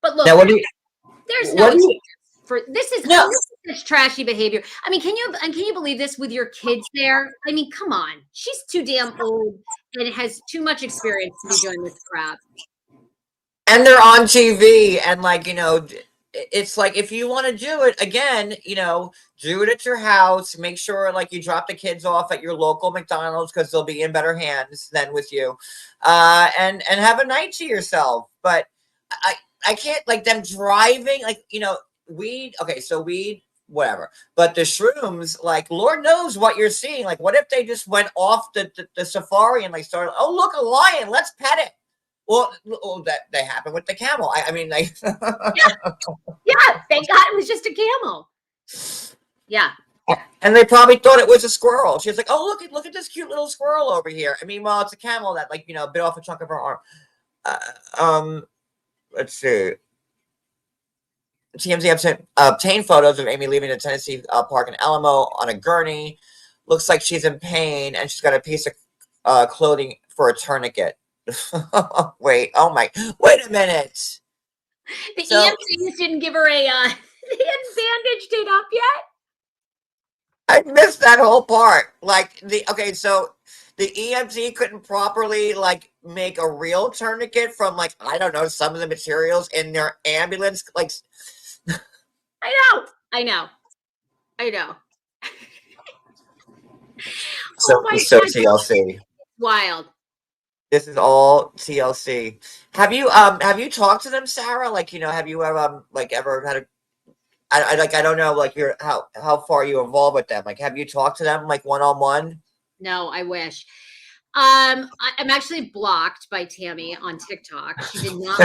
But look, now, there's no what do you, for this is no. such trashy behavior. I mean, can you believe this with your kids there? I mean, come on. She's too damn old and has too much experience to be doing this crap. And they're on TV, and it's like if you want to do it again, do it at your house. Make sure like you drop the kids off at your local McDonald's because they'll be in better hands than with you, and have a night to yourself. But I can't like them driving weed. Okay, so weed, whatever. But the shrooms, like Lord knows what you're seeing. Like, what if they just went off the safari and like started? Oh, look, a lion. Let's pet it. Well, that happened with the camel. I mean, like, yeah, thank God it was just a camel. Yeah, and they probably thought it was a squirrel. She was like, "Oh, look at this cute little squirrel over here." I mean, well, it's a camel that bit off a chunk of her arm. Let's see. TMZ obtained photos of Amy leaving the Tennessee park in Alamo on a gurney. Looks like she's in pain, and she's got a piece of clothing for a tourniquet. Wait a minute. The EMTs didn't give her they hadn't bandaged it up yet. I missed that whole part. So the EMT couldn't properly make a real tourniquet from I don't know, some of the materials in their ambulance. I know. So oh my so God. TLC. Wild. This is all TLC. Have you talked to them, Sarah? Have you ever ever had a I don't know how far you involved with them. Have you talked to them one-on-one? No, I wish. I'm actually blocked by Tammy on TikTok. She did not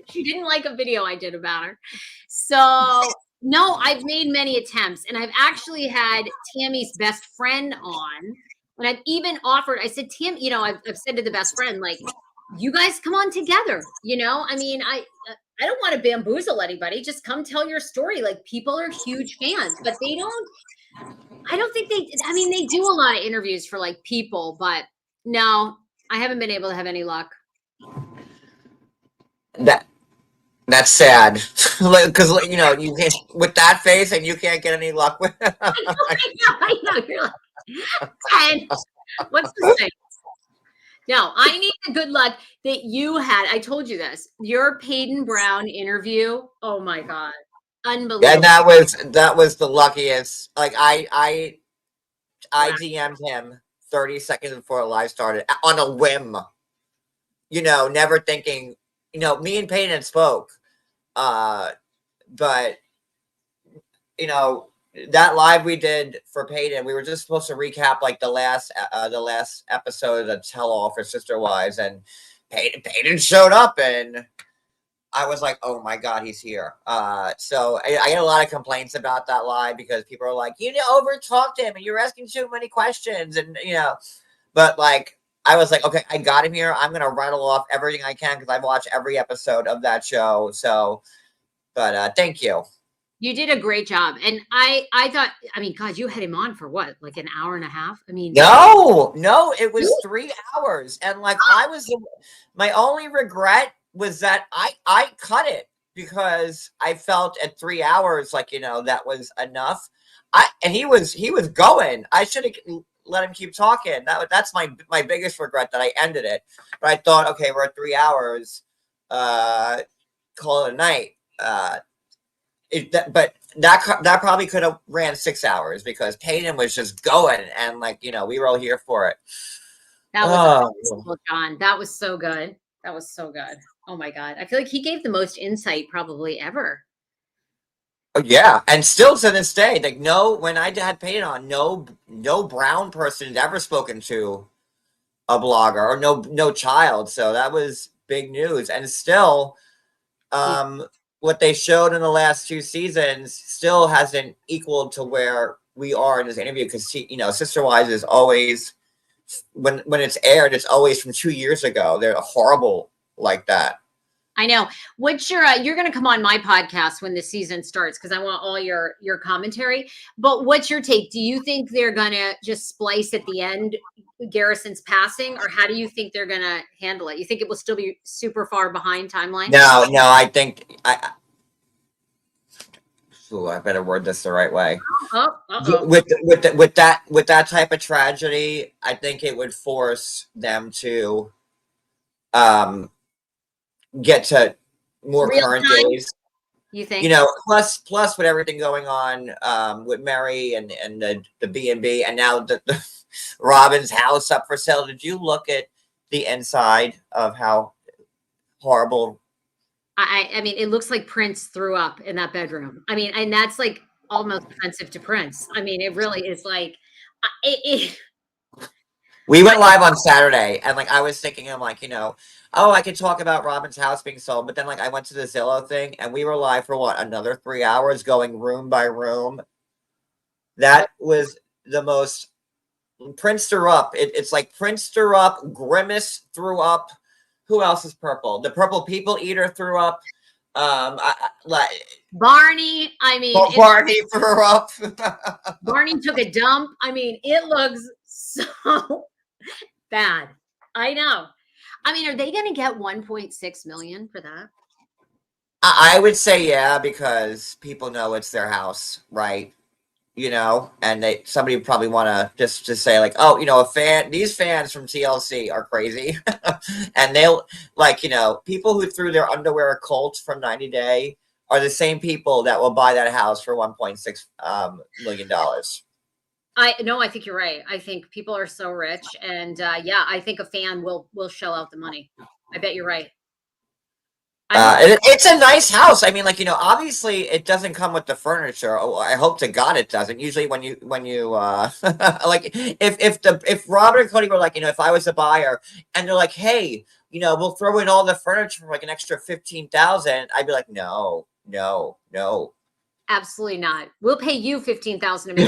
she didn't like a video I did about her. So no, I've made many attempts, and I've actually had Tammy's best friend on. And I've even offered, I said, Tam, I've said to the best friend, like, you guys come on together. I mean, I don't want to bamboozle anybody. Just come tell your story. Like, people are huge fans, but I don't think they do a lot of interviews for people, but no, I haven't been able to have any luck. That's sad. Because you can't with that face and you can't get any luck with it. I know. You're like, and what's the thing? No, I need the good luck that you had. I told you this. Your Peyton Brown interview. Oh my God. Unbelievable. And that was the luckiest. I DM'd him 30 seconds before the live started on a whim. Never thinking, me and Peyton had spoke. But that live we did for Peyton, we were just supposed to recap like the last episode of the Tell All for Sister Wives, and Peyton showed up, and I was like, oh my God, he's here. So I get a lot of complaints about that live because people are like, you over talked him and you're asking too many questions, and but like I was like, okay, I got him here. I'm gonna rattle off everything I can because I've watched every episode of that show. So, but thank you. You did a great job. And I thought, I mean, God, you had him on for what, like an hour and a half? I mean, no, it was 3 hours. And like my only regret was that I cut it because I felt at 3 hours, like, that was enough. And he was going. I should have let him keep talking. That's my biggest regret, that I ended it. But I thought, okay, we're at 3 hours, call it a night. But that probably could have ran 6 hours because Peyton was just going, and like we were all here for it. That was awesome, John. That was so good. That was so good. Oh my God, I feel like he gave the most insight probably ever. Oh yeah, and still to this day, like when I had Peyton on, no brown person had ever spoken to a blogger, or no child. So that was big news, and still, what they showed in the last 2 seasons still hasn't equaled to where we are in this interview, because Sister Wives is always, when it's aired, it's always from 2 years ago. They're horrible like that. I know. What's your you're going to come on my podcast when the season starts, because I want all your commentary. But what's your take? Do you think they're going to just splice at the end Garrison's passing, or how do you think they're going to handle it? You think it will still be super far behind timeline? No, I think I better word this the right way. With that type of tragedy, I think it would force them to get to more Real current time? days. You think? Plus with everything going on with Mary and the B&B, and now the Robin's house up for sale. Did you look at the inside of how horrible? I mean, it looks like Prince threw up in that bedroom. I mean, and that's like almost offensive to Prince. I mean, it really is like We went live on Saturday, and like I was thinking, I'm like, I could talk about Robin's house being sold, but then like I went to the Zillow thing, and we were live for another 3 hours, going room by room. That was the most. Prince threw up. It's like Prince threw up. Grimace threw up. Who else is purple? The Purple People Eater threw up. Barney. I mean, Barney threw up. Barney took a dump. I mean, it looks so bad. I know. I mean, are they going to get 1.6 million for that? I would say yeah, because people know it's their house, right? And somebody would probably want to just say like, oh, these fans from TLC are crazy. And they'll people who threw their underwear at Colt from 90 Day are the same people that will buy that house for $1.6 million. I think you're right. I think people are so rich, and I think a fan will shell out the money. I bet you're right. It's a nice house. I mean, obviously it doesn't come with the furniture. Oh, I hope to God it doesn't. Usually when you like if Robert and Cody were like, if I was a buyer and they're like, hey, we'll throw in all the furniture for like an extra 15,000, I'd be like, no. Absolutely not. We'll pay you 15,000 to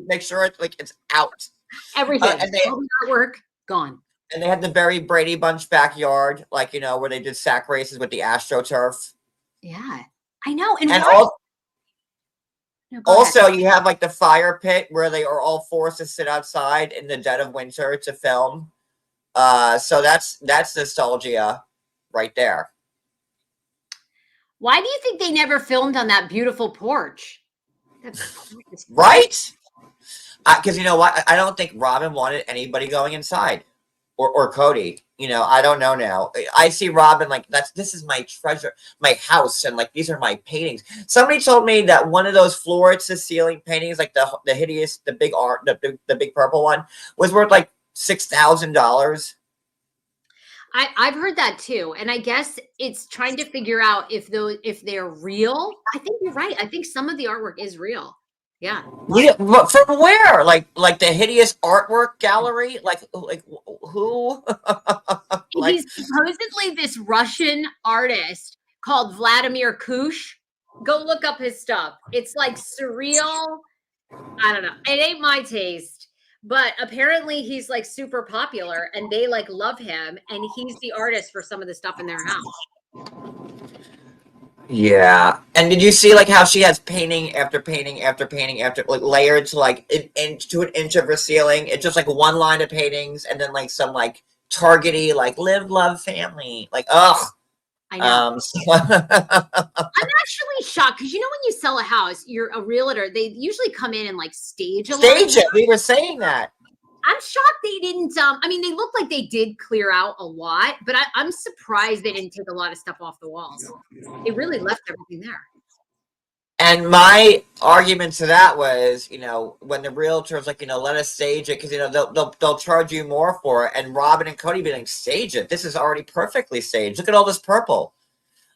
make sure it's out. Everything. All the artwork gone. And they had the very Brady Bunch backyard, where they did sack races with the AstroTurf. Yeah, I know. And also, you have the fire pit where they are all forced to sit outside in the dead of winter to film. So that's nostalgia right there. Why do you think they never filmed on that beautiful porch? Right? Because you know what? I don't think Robin wanted anybody going inside. Or Cody, I don't know now. I see Robin this is my treasure, my house, and these are my paintings. Somebody told me that one of those floor to ceiling paintings, the hideous, the big art, the big purple one, was worth $6,000. I've heard that too, and I guess it's trying to figure out if they're real. I think you're right. I think some of the artwork is real. Yeah. Yeah, but from where? Like the hideous artwork gallery? Like who? Like He's supposedly this Russian artist called Vladimir Kush. Go look up his stuff. It's like surreal. I don't know. It ain't my taste, but apparently he's like super popular and they like love him and he's the artist for some of the stuff in their house. yeah. And did you see like how she has painting after painting after painting after like layered to like an inch to an inch of her ceiling? It's just like one line of paintings and then like some like targety like live, love, family. Like ugh. I know. I'm I'm actually shocked because when you sell a house, you're a realtor. They usually come in and like stage a lot. stage it. We were saying that. I'm shocked they didn't. I mean, they look like they did clear out a lot, but I'm surprised they didn't take a lot of stuff off the walls. They really left everything there. And my argument to that was, when the realtor's like, let us stage it because they'll charge you more for it. And Robin and Cody be like, stage it. This is already perfectly staged. Look at all this purple.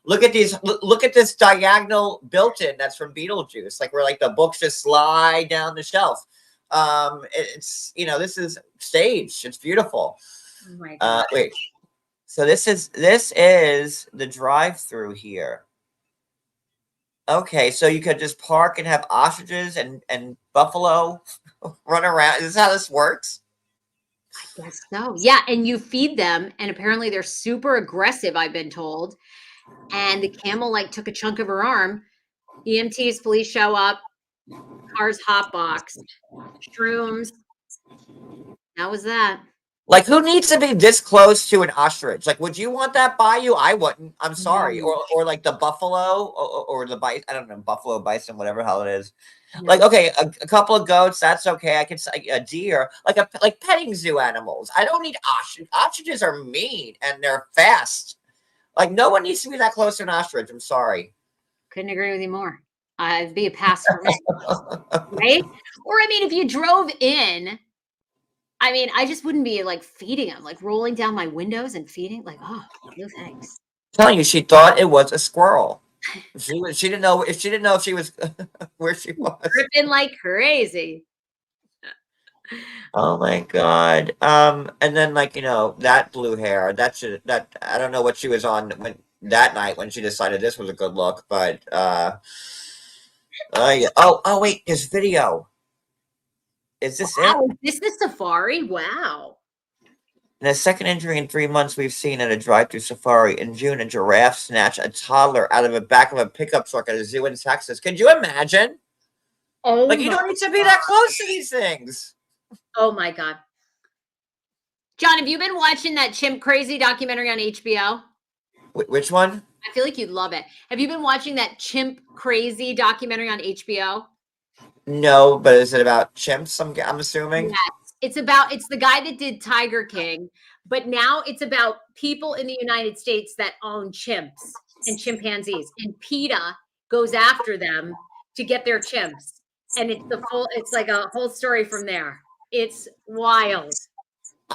Look at these. Look at this diagonal built-in that's from Beetlejuice, like where like the books just slide down the shelf. It's this is staged. It's beautiful. Oh my God. Wait. So this is the drive-through here. Okay, so you could just park and have ostriches and buffalo run around. Is this how this works? I guess so. Yeah, and you feed them, and apparently they're super aggressive, I've been told. And the camel like took a chunk of her arm. EMTs, police show up, cars hotboxed, shrooms. That was that. Like, who needs to be this close to an ostrich? Like, would you want that by you? I wouldn't. I'm sorry. No. Or like the buffalo or the bison. I don't know, buffalo, bison, whatever the hell it is. No. Like, okay, a couple of goats, that's okay. I can say a deer, like petting zoo animals. I don't need ostrich. Ostriches are mean and they're fast. Like, no one needs to be that close to an ostrich. I'm sorry. Couldn't agree with you more. It'd be a pass for me. Right? Or I mean, if you drove in, I mean, I just wouldn't be like feeding them, like rolling down my windows and feeding. Like, oh, no thanks. I'm telling you, she thought it was a squirrel. She didn't know if she was where she was. Dripping like crazy. Oh my God. And then like, that blue hair, that I don't know what she was on when that night when she decided this was a good look, but yeah. Oh wait, there's video. Is this Wow, it? is this the safari? Wow. In a second injury in 3 months we've seen at a drive-thru safari. In June, a giraffe snatched a toddler out of the back of a pickup truck at a zoo in Texas. Could you imagine? Oh, Like, you don't need to be that close to these things. oh my God. John, have you been watching that Chimp Crazy documentary on HBO? Which one? I feel like you'd love it. Have you been watching that Chimp Crazy documentary on HBO? No, but is it about chimps? I'm assuming. Yes. It's the guy that did Tiger King, but now it's about people in the United States that own chimps and chimpanzees. And PETA goes after them to get their chimps. And it's like a whole story from there. It's wild.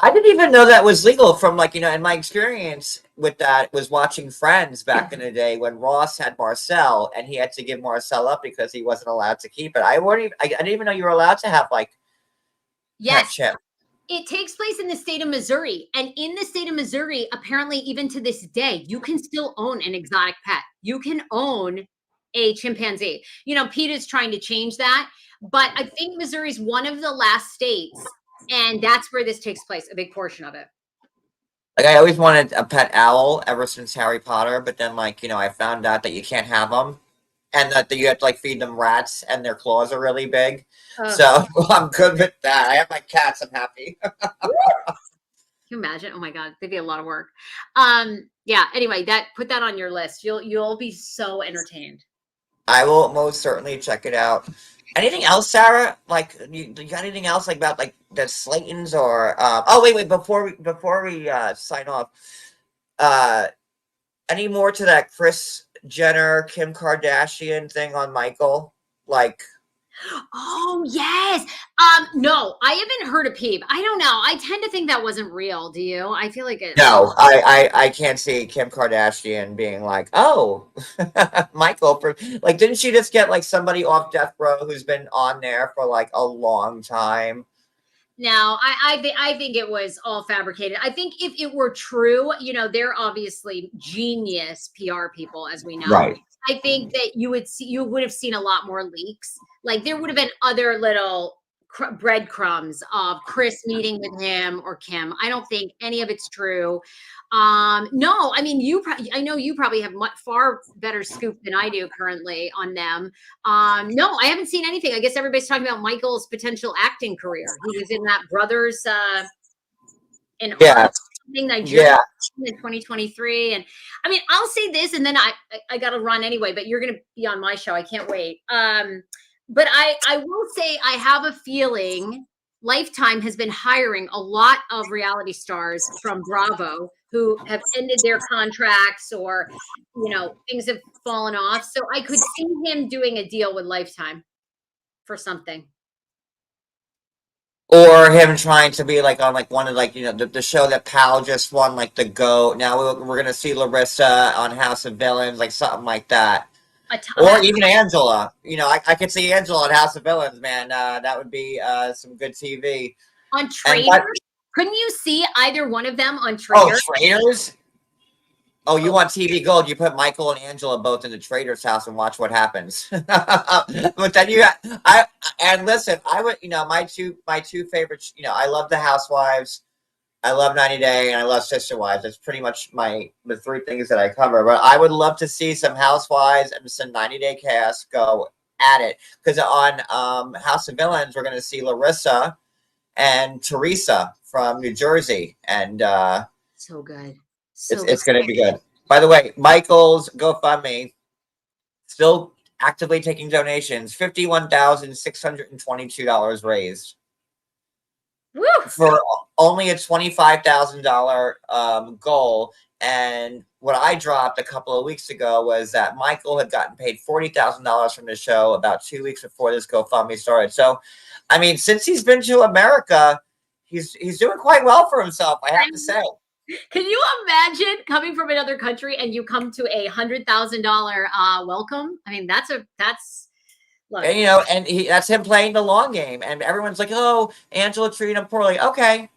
I didn't even know that was legal from like, and my experience with that was watching Friends back in the day when Ross had Marcel and he had to give Marcel up because he wasn't allowed to keep it. I didn't even know you were allowed to have like Yes. chimp. It takes place in the state of Missouri. And in the state of Missouri, apparently, even to this day, you can still own an exotic pet. You can own a chimpanzee. PETA's trying to change that. But I think Missouri's one of the last states. And that's where this takes place, a big portion of it. Like, I always wanted a pet owl ever since Harry Potter. But then, like, I found out that you can't have them. And that you have to, like, feed them rats and their claws are really big. So I'm good with that. I have my cats. I'm happy. Can you imagine? Oh my God, they'd be a lot of work. Yeah. Anyway, put that on your list. You'll be so entertained. I will most certainly check it out. Anything else, Sarah? Like, you got anything else like about like the Slatons or? Oh wait, before we sign off, any more to that Kris Jenner, Kim Kardashian thing on Michael? Like, Oh, yes. No, I haven't heard a peep. I don't know. I tend to think that wasn't real. Do you? I feel like it. No, I can't see Kim Kardashian being like, oh, Michael, for like, didn't she just get like somebody off death row who's been on there for like a long time? No, I think it was all fabricated. I think if it were true, they're obviously genius PR people, as we know. Right. I think that you would have seen a lot more leaks. Like there would have been other little breadcrumbs of Chris meeting with him or Kim. I don't think any of it's true. No, I mean I know you probably have much far better scoop than I do currently on them. No, I haven't seen anything. I guess everybody's talking about Michael's potential acting career. He was in that Brothers in Yeah. Nigeria Yeah. in 2023. And I mean, I'll say this, and then I got to run anyway. But you're going to be on my show. I can't wait. But I will say I have a feeling Lifetime has been hiring a lot of reality stars from Bravo who have ended their contracts or things have fallen off. So I could see him doing a deal with Lifetime for something. Or him trying to be like on like one of like the show that Pal just won, like the GOAT. Now we're gonna see Larissa on House of Villains, like something like that. Or even Angela. I could see Angela on House of Villains, man. That would be some good TV. On Traitors? Couldn't you see either one of them on Traitors? Oh, Traitors? Oh, you want TV Gold? You put Michael and Angela both in the Traitors' house and watch what happens. But then listen, I would, my two favorites. I love the Housewives, I love 90 Day, and I love Sister Wives. That's pretty much the three things that I cover. But I would love to see some Housewives and some 90 Day cast go at it, because on House of Villains we're going to see Larissa and Teresa from New Jersey, and so good. It's going to be good. By the way, Michael's GoFundMe still actively taking donations. $51,622 raised. Woo! For only a $25,000 goal. And what I dropped a couple of weeks ago was that Michael had gotten paid $40,000 from the show about 2 weeks before this GoFundMe started. So, I mean, since he's been to America, he's doing quite well for himself, I have to say. Can you imagine coming from another country and you come to a $100,000 welcome? I mean, that's look. And that's him playing the long game. And everyone's like, "Oh, Angela treated him poorly." Okay,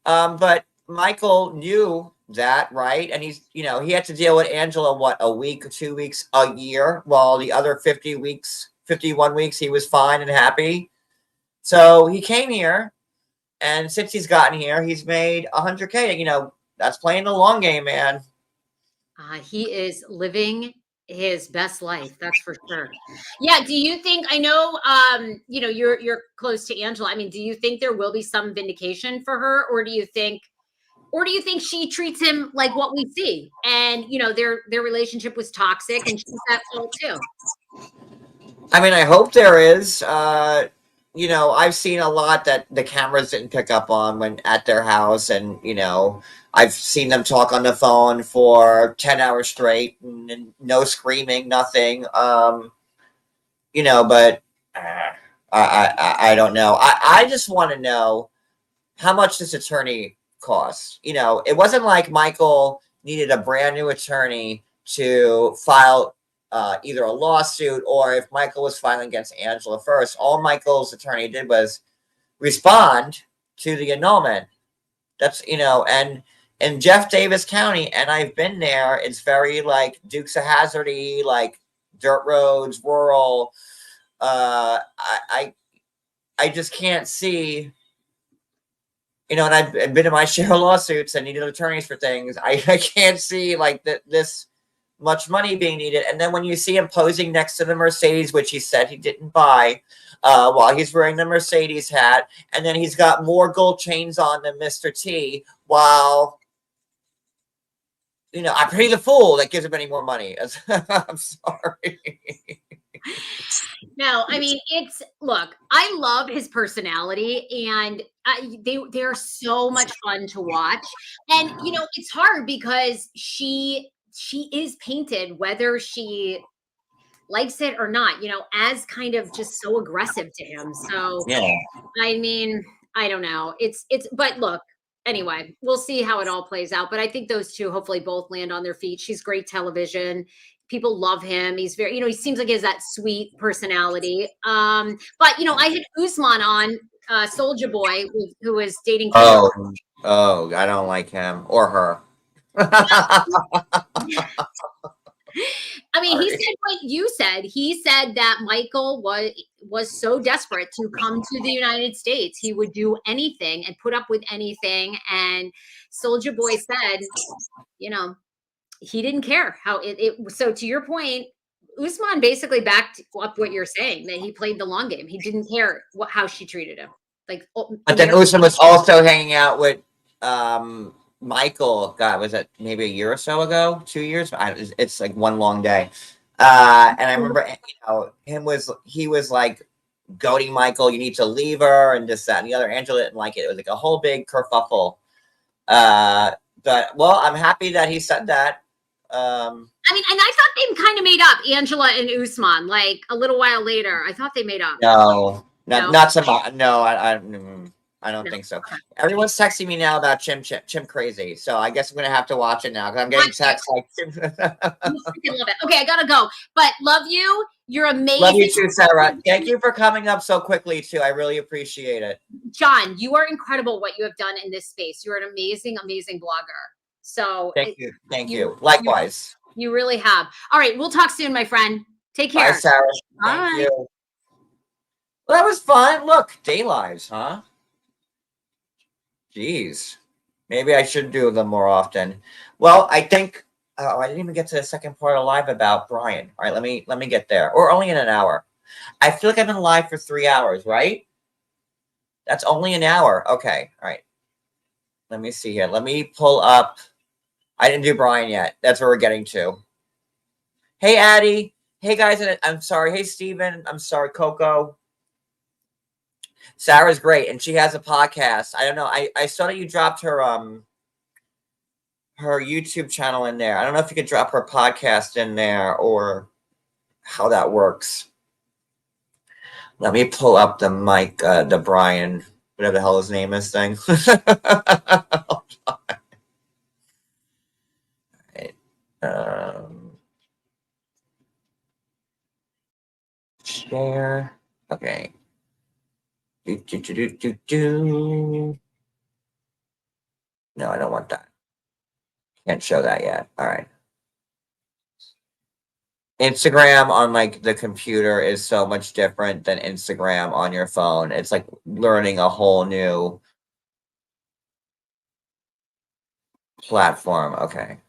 but Michael knew that, right? And he had to deal with Angela a week, 2 weeks, a year, while the other 51 weeks, he was fine and happy. So he came here. And since he's gotten here, he's made $100K. That's playing the long game, man. He is living his best life, that's for sure. Yeah. Do you think? I know, you're close to Angela. I mean, do you think there will be some vindication for her, or do you think she treats him like what we see? And their relationship was toxic, and she's at fault too. I mean, I hope there is. I've seen a lot that the cameras didn't pick up on when at their house, and I've seen them talk on the phone for 10 hours straight, and no screaming, nothing. But I don't know. I just want to know how much this attorney costs. It wasn't like Michael needed a brand new attorney to file either a lawsuit, or if Michael was filing against Angela first. All Michael's attorney did was respond to the annulment. That's, and in Jeff Davis County, and I've been there, it's very like Dukes of Hazzard-y, like dirt roads, rural. I just can't see, and I've been in my share of lawsuits and needed attorneys for things. I can't see like this much money being needed. And then when you see him posing next to the Mercedes, which he said he didn't buy, while he's wearing the Mercedes hat, and then he's got more gold chains on than Mr. T, while I pity the fool that gives him any more money. I'm sorry. No, I mean, look, I love his personality, and they're so much fun to watch. And it's hard because she is painted, whether she likes it or not, as kind of just so aggressive to him. So, Yeah. I mean, I don't know. But look, anyway, we'll see how it all plays out. But I think those two hopefully both land on their feet. She's great television. People love him. He's very, he seems like he has that sweet personality. But I had Usman on, Soldier Boy, who was dating Kim. Oh, I don't like him or her. I mean, he Sorry. said what you said. He said that Michael was so desperate to come to the United States, he would do anything and put up with anything. And Soldier Boy said, he didn't care how it. So to your point, Usman basically backed up what you're saying, that he played the long game. He didn't care how she treated him. Like, But then Usman was also hanging out with Michael. God, was it maybe a year or so ago? 2 years? It's like one long day. And I remember, he was like goading Michael, you need to leave her, and this, that, and the other. Angela didn't like it. It was like a whole big kerfuffle. But well, I'm happy that he said that. I mean, and I thought they kind of made up, Angela and Usman, like a little while later. I thought they made up. No, No? not so much. No, I don't No. think so. Everyone's texting me now about Chim Crazy, so I guess I'm gonna have to watch it now because I'm getting texts like. You freaking love it. Okay, I gotta go, but love you. You're amazing. Love you too, Sarah. Thank you for coming up so quickly too. I really appreciate it. John, you are incredible what you have done in this space. You're an amazing, amazing blogger. So Thank you. Likewise. You really have. All right, we'll talk soon, my friend. Take care. Bye, Sarah. Bye. Thank you. Well, that was fun. Look, day lives, huh? Jeez. Maybe I should do them more often. Well, I think I didn't even get to the second part of live about Brian. All right, let me get there. Or only in an hour. I feel like I've been live for 3 hours, right? That's only an hour. Okay. All right. Let me see here. Let me pull up. I didn't do Brian yet. That's where we're getting to. Hey, Addie. Hey, guys. I'm sorry. Hey, Steven. I'm sorry, Coco. Sarah's great, and she has a podcast. I don't know. I saw that you dropped her YouTube channel in there. I don't know if you could drop her podcast in there or how that works. Let me pull up the the Brian, whatever the hell his name is thing. Share. Okay. No, I don't want that. Can't show that yet. All right. Instagram on the computer is so much different than Instagram on your phone. It's like learning a whole new platform. Okay.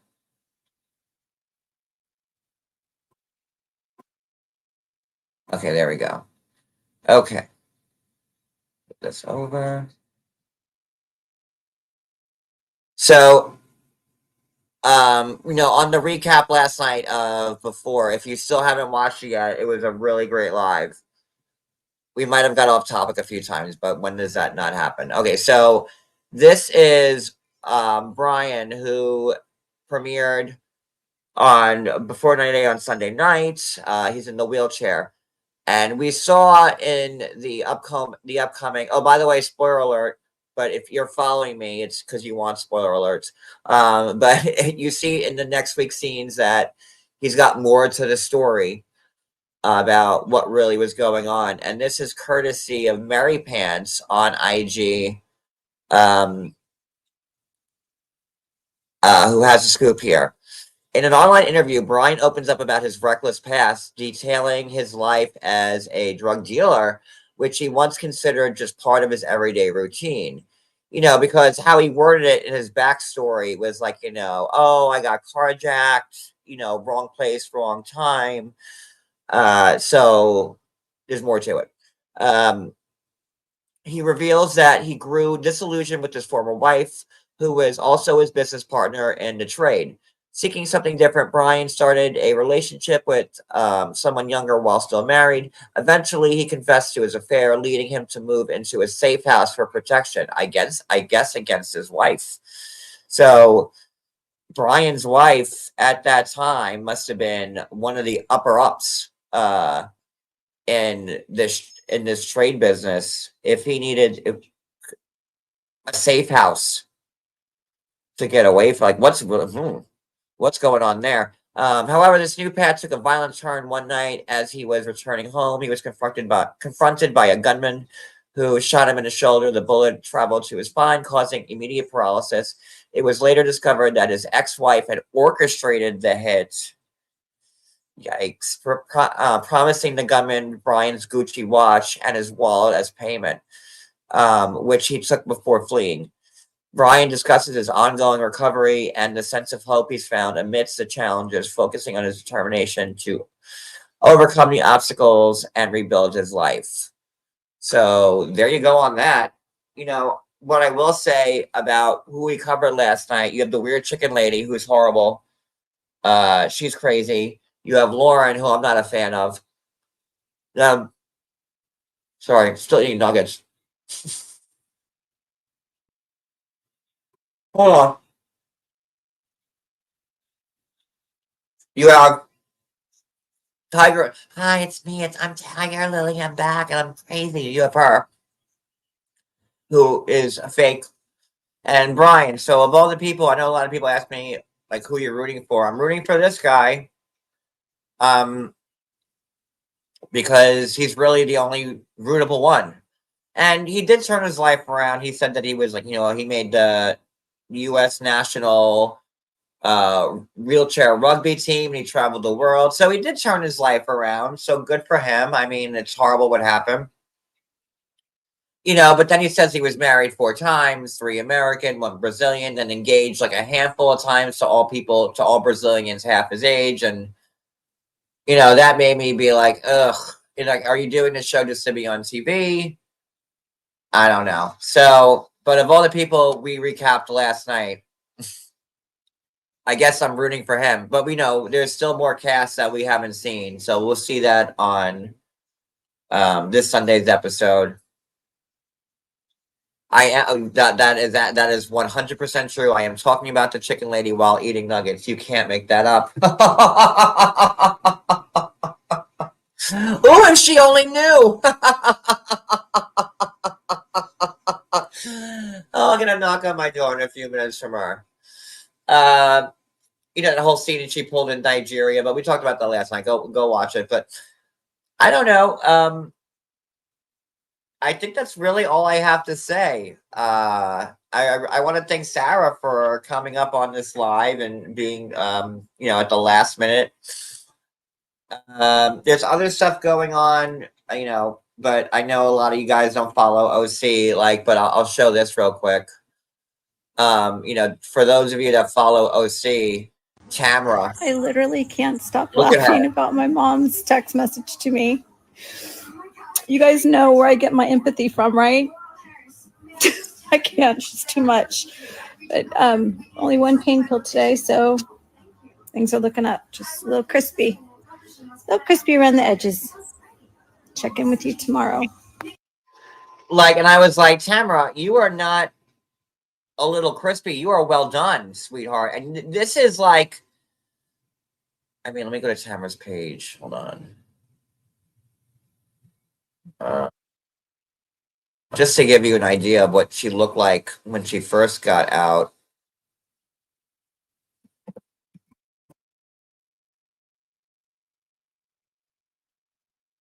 Okay, there we go. Okay. Put this over. So, on the recap last night of before, if you still haven't watched it yet, it was a really great live. We might have got off topic a few times, but when does that not happen? Okay, so this is Brian, who premiered on before 9 on Sunday night. He's in the wheelchair. And we saw in the upcoming, oh, by the way, spoiler alert, but if you're following me, it's because you want spoiler alerts. But you see in the next week's scenes that he's got more to the story about what really was going on. And this is courtesy of Mary Pants on IG, who has a scoop here. In an online interview, Brian opens up about his reckless past, detailing his life as a drug dealer, which he once considered just part of his everyday routine. Because how he worded it in his backstory was like, oh, I got carjacked, wrong place, wrong time. So there's more to it. He reveals that he grew disillusioned with his former wife, who was also his business partner in the trade. Seeking something different, Brian started a relationship with someone younger while still married. Eventually, he confessed to his affair, leading him to move into a safe house for protection, I guess against his wife. So Brian's wife at that time must have been one of the upper ups in this trade business if he needed a safe house to get away from. Like, what's going on there? However, this new Pat took a violent turn one night as he was returning home. He was confronted by a gunman who shot him in the shoulder. The bullet traveled to his spine, causing immediate paralysis. It was later discovered that his ex-wife had orchestrated the hit. Yikes. Promising the gunman Brian's Gucci watch and his wallet as payment, which he took before fleeing. Brian discusses his ongoing recovery and the sense of hope he's found amidst the challenges, focusing on his determination to overcome the obstacles and rebuild his life. So there you go on that. You know, what I will say about who we covered last night, you have the weird chicken lady who's horrible. She's crazy. You have Lauren, who I'm not a fan of. Sorry, still eating nuggets. Hold on. You have Tiger. Hi, it's me. I'm Tiger Lily. I'm back and I'm crazy. You have her, who is a fake, and Brian. So of all the people, I know a lot of people ask me like who you're rooting for. I'm rooting for this guy. Because he's really the only rootable one. And he did turn his life around. He said that he was like, he made the U.S. national wheelchair rugby team, and he traveled the world. So he did turn his life around. So good for him. I mean, it's horrible what happened. But then he says he was married 4 times, 3 American, 1 Brazilian, then engaged like a handful of times to all Brazilians half his age. And, that made me be like, ugh, like, are you doing this show just to be on TV? I don't know. So, but of all the people we recapped last night, I guess I'm rooting for him. But we know there's still more casts that we haven't seen. So we'll see that on this Sunday's episode. That is 100% true. I am talking about the chicken lady while eating nuggets. You can't make that up. Oh, if she only knew. Oh, I'm gonna knock on my door in a few minutes from her. The whole scene that she pulled in Nigeria, but we talked about that last night. Go watch it. But I don't know. I think that's really all I have to say. I want to thank Sarah for coming up on this live and being, at the last minute. There's other stuff going on, but I know a lot of you guys don't follow OC, but I'll show this real quick. For those of you that follow OC, Tamara. I literally can't stop laughing about my mom's text message to me. You guys know where I get my empathy from, right? I can't, it's just too much. But only 1 pain pill today, so things are looking up. Just a little crispy around the edges. Check in with you tomorrow. And I was like, Tamara, you are not a little crispy. You are well done, sweetheart. And this is let me go to Tamara's page. Hold on. Just to give you an idea of what she looked like when she first got out.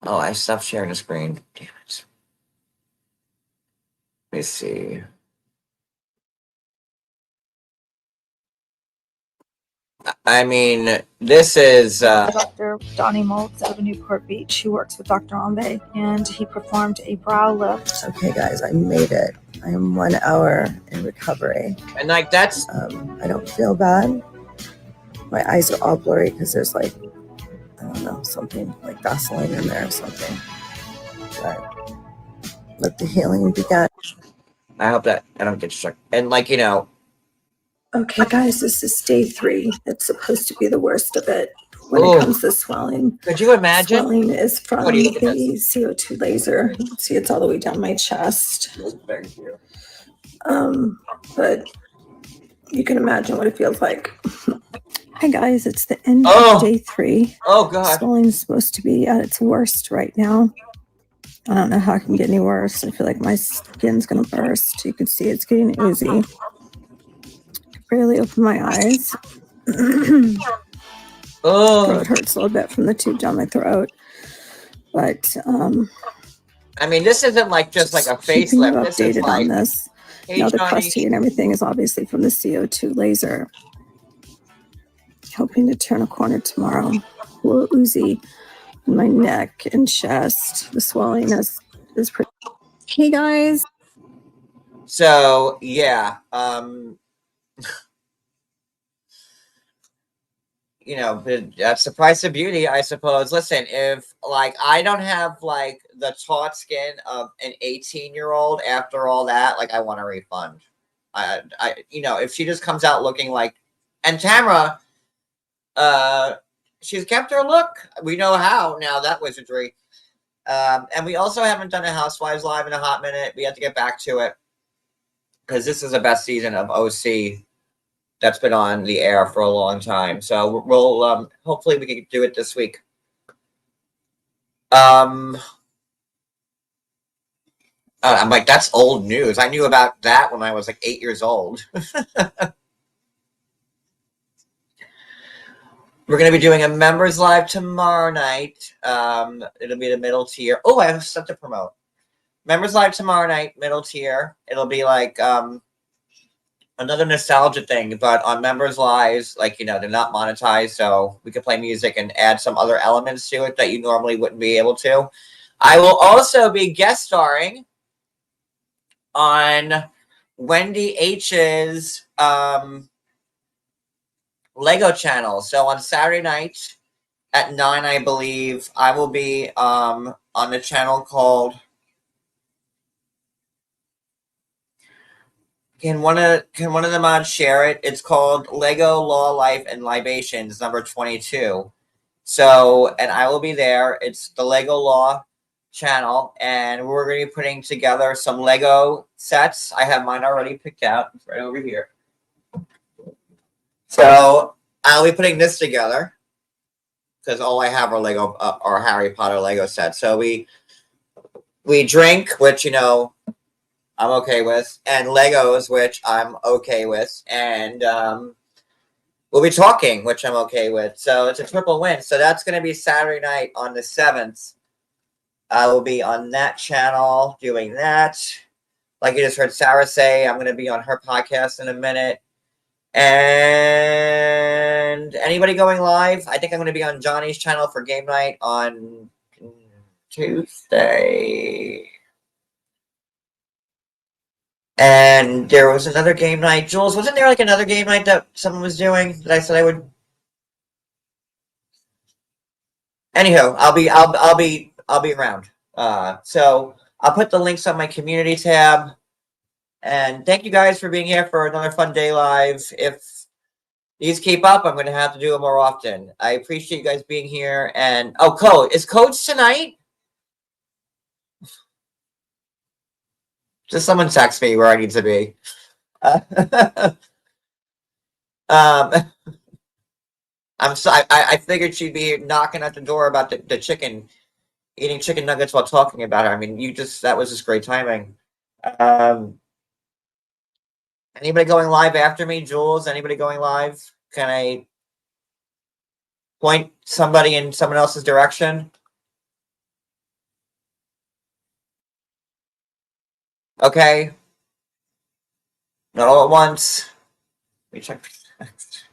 Oh, I stopped sharing the screen. Damn it. Let me see. I mean, this is Dr. Donnie Moltz out of Newport Beach, who works with Dr. Ambe, and he performed a brow lift. Okay, guys, I made it. I am 1 hour in recovery. And that's I don't feel bad. My eyes are all blurry because there's I don't know, something like Vaseline in there or something. But let the healing begin. I hope that I don't get struck. And Okay, guys, this is day 3. It's supposed to be the worst of it when it comes to swelling. Could you imagine? Swelling is from the CO2 laser. You can see it's all the way down my chest. Thank you. But you can imagine what it feels like. Hi guys, it's the end Oh. of day 3. Oh God. Swelling is supposed to be at its worst right now. I don't know how it can get any worse. I feel like my skin's gonna burst. You can see it's getting oozy. I can barely open my eyes. Oh. Throat hurts a little bit from the tube down my throat. But I mean, this isn't like just like a keeping you facelift. This is updated like, on this. hey, Now the Johnny. crusty and everything is obviously from the CO2 laser. Hoping to turn a corner tomorrow. A little oozy in my neck and chest. The swelling is pretty. Hey guys. So yeah, you know, that's the price of beauty, I suppose. Listen, if like I don't have like the taut skin of an 18-year-old after all that, like I want a refund. You know, if she just comes out looking like, and Tamara, she's kept her look. We know how now, that wizardry. And we also haven't done a Housewives Live in a hot minute. We have to get back to it because this is the best season of OC that's been on the air for a long time. So we'll hopefully we can do it this week. I'm like, that's old news. I knew about that when I was like 8 years old. We're going to be doing a members live tomorrow night. It'll be the middle tier. Oh, I have stuff to promote. Members live tomorrow night, middle tier. It'll be like another nostalgia thing, but on members lives, like, you know, they're not monetized, so we can play music and add some other elements to it that you normally wouldn't be able to. I will also be guest starring on Wendy H's Lego channel. So on Saturday night at 9, I believe, I will be on the channel called Can one of the mods share it? It's called Lego Law, Life, and Libations number 22. So, and I will be there. It's the Lego Law channel, and we're going to be putting together some Lego sets. I have mine already picked out. It's right over here. So I'll be putting this together because all I have are Lego or Harry Potter Lego sets. So we drink, which, you know, I'm okay with, and Legos, which I'm okay with, and we'll be talking, which I'm okay with. So it's a triple win. So that's going to be Saturday night on the 7th. I will be on that channel doing that. Like you just heard Sarah say, I'm going to be on her podcast in a minute. And anybody going live? I think I'm going to be on Johnny's channel for game night on Tuesday. And there was another game night. Jules, wasn't there like another game night that someone was doing that I said I would? Anyhow, I'll be around. So I'll put the links on my community tab. And thank you guys for being here for another fun day live. If these keep up, I'm going to have to do it more often. I appreciate you guys being here. And Code, is Coach tonight? Just someone text me where I need to be. I figured she'd be knocking at the door about the chicken, eating chicken nuggets while talking about her. I mean, that was just great timing. Anybody going live after me? Jules, anybody going live? Can I point somebody in someone else's direction? Okay. Not all at once. Let me check for text.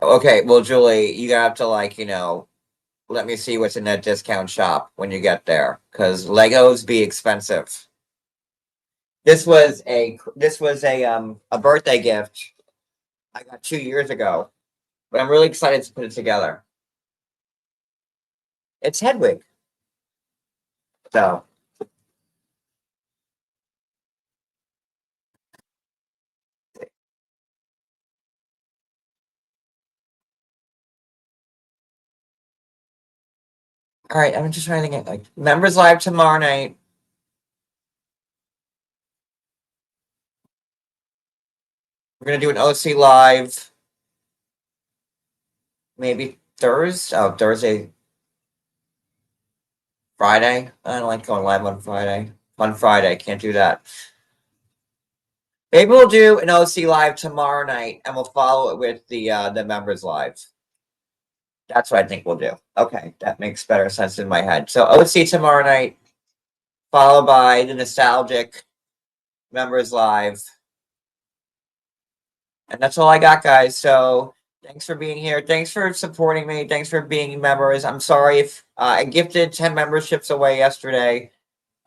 Okay, well, Julie, you have to, like, you know, let me see what's in that discount shop when you get there, because Legos be expensive. This was a birthday gift I got 2 years ago, but I'm really excited to put it together. It's Hedwig. So All right, I'm just trying to think. Like members live tomorrow night. We're gonna do an OC live. Maybe Thursday. Oh, Thursday. Friday. I don't like going live on Friday. On Friday, can't do that. Maybe we'll do an OC live tomorrow night, and we'll follow it with the members live. That's what I think we'll do. Okay, that makes better sense in my head. So OC tomorrow night, followed by the nostalgic members live, and that's all I got, guys. So thanks for being here. Thanks for supporting me. Thanks for being members. I'm sorry if I gifted 10 memberships away yesterday.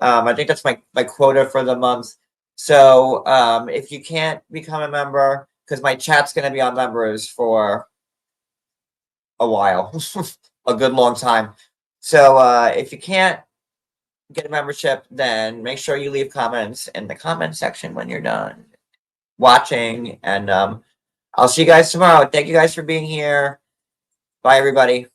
I think that's my quota for the month. So if you can't become a member, because my chat's going to be on members for a while, a good long time. So if you can't get a membership, then make sure you leave comments in the comment section when you're done watching. And I'll see you guys tomorrow. Thank you guys for being here. Bye, everybody.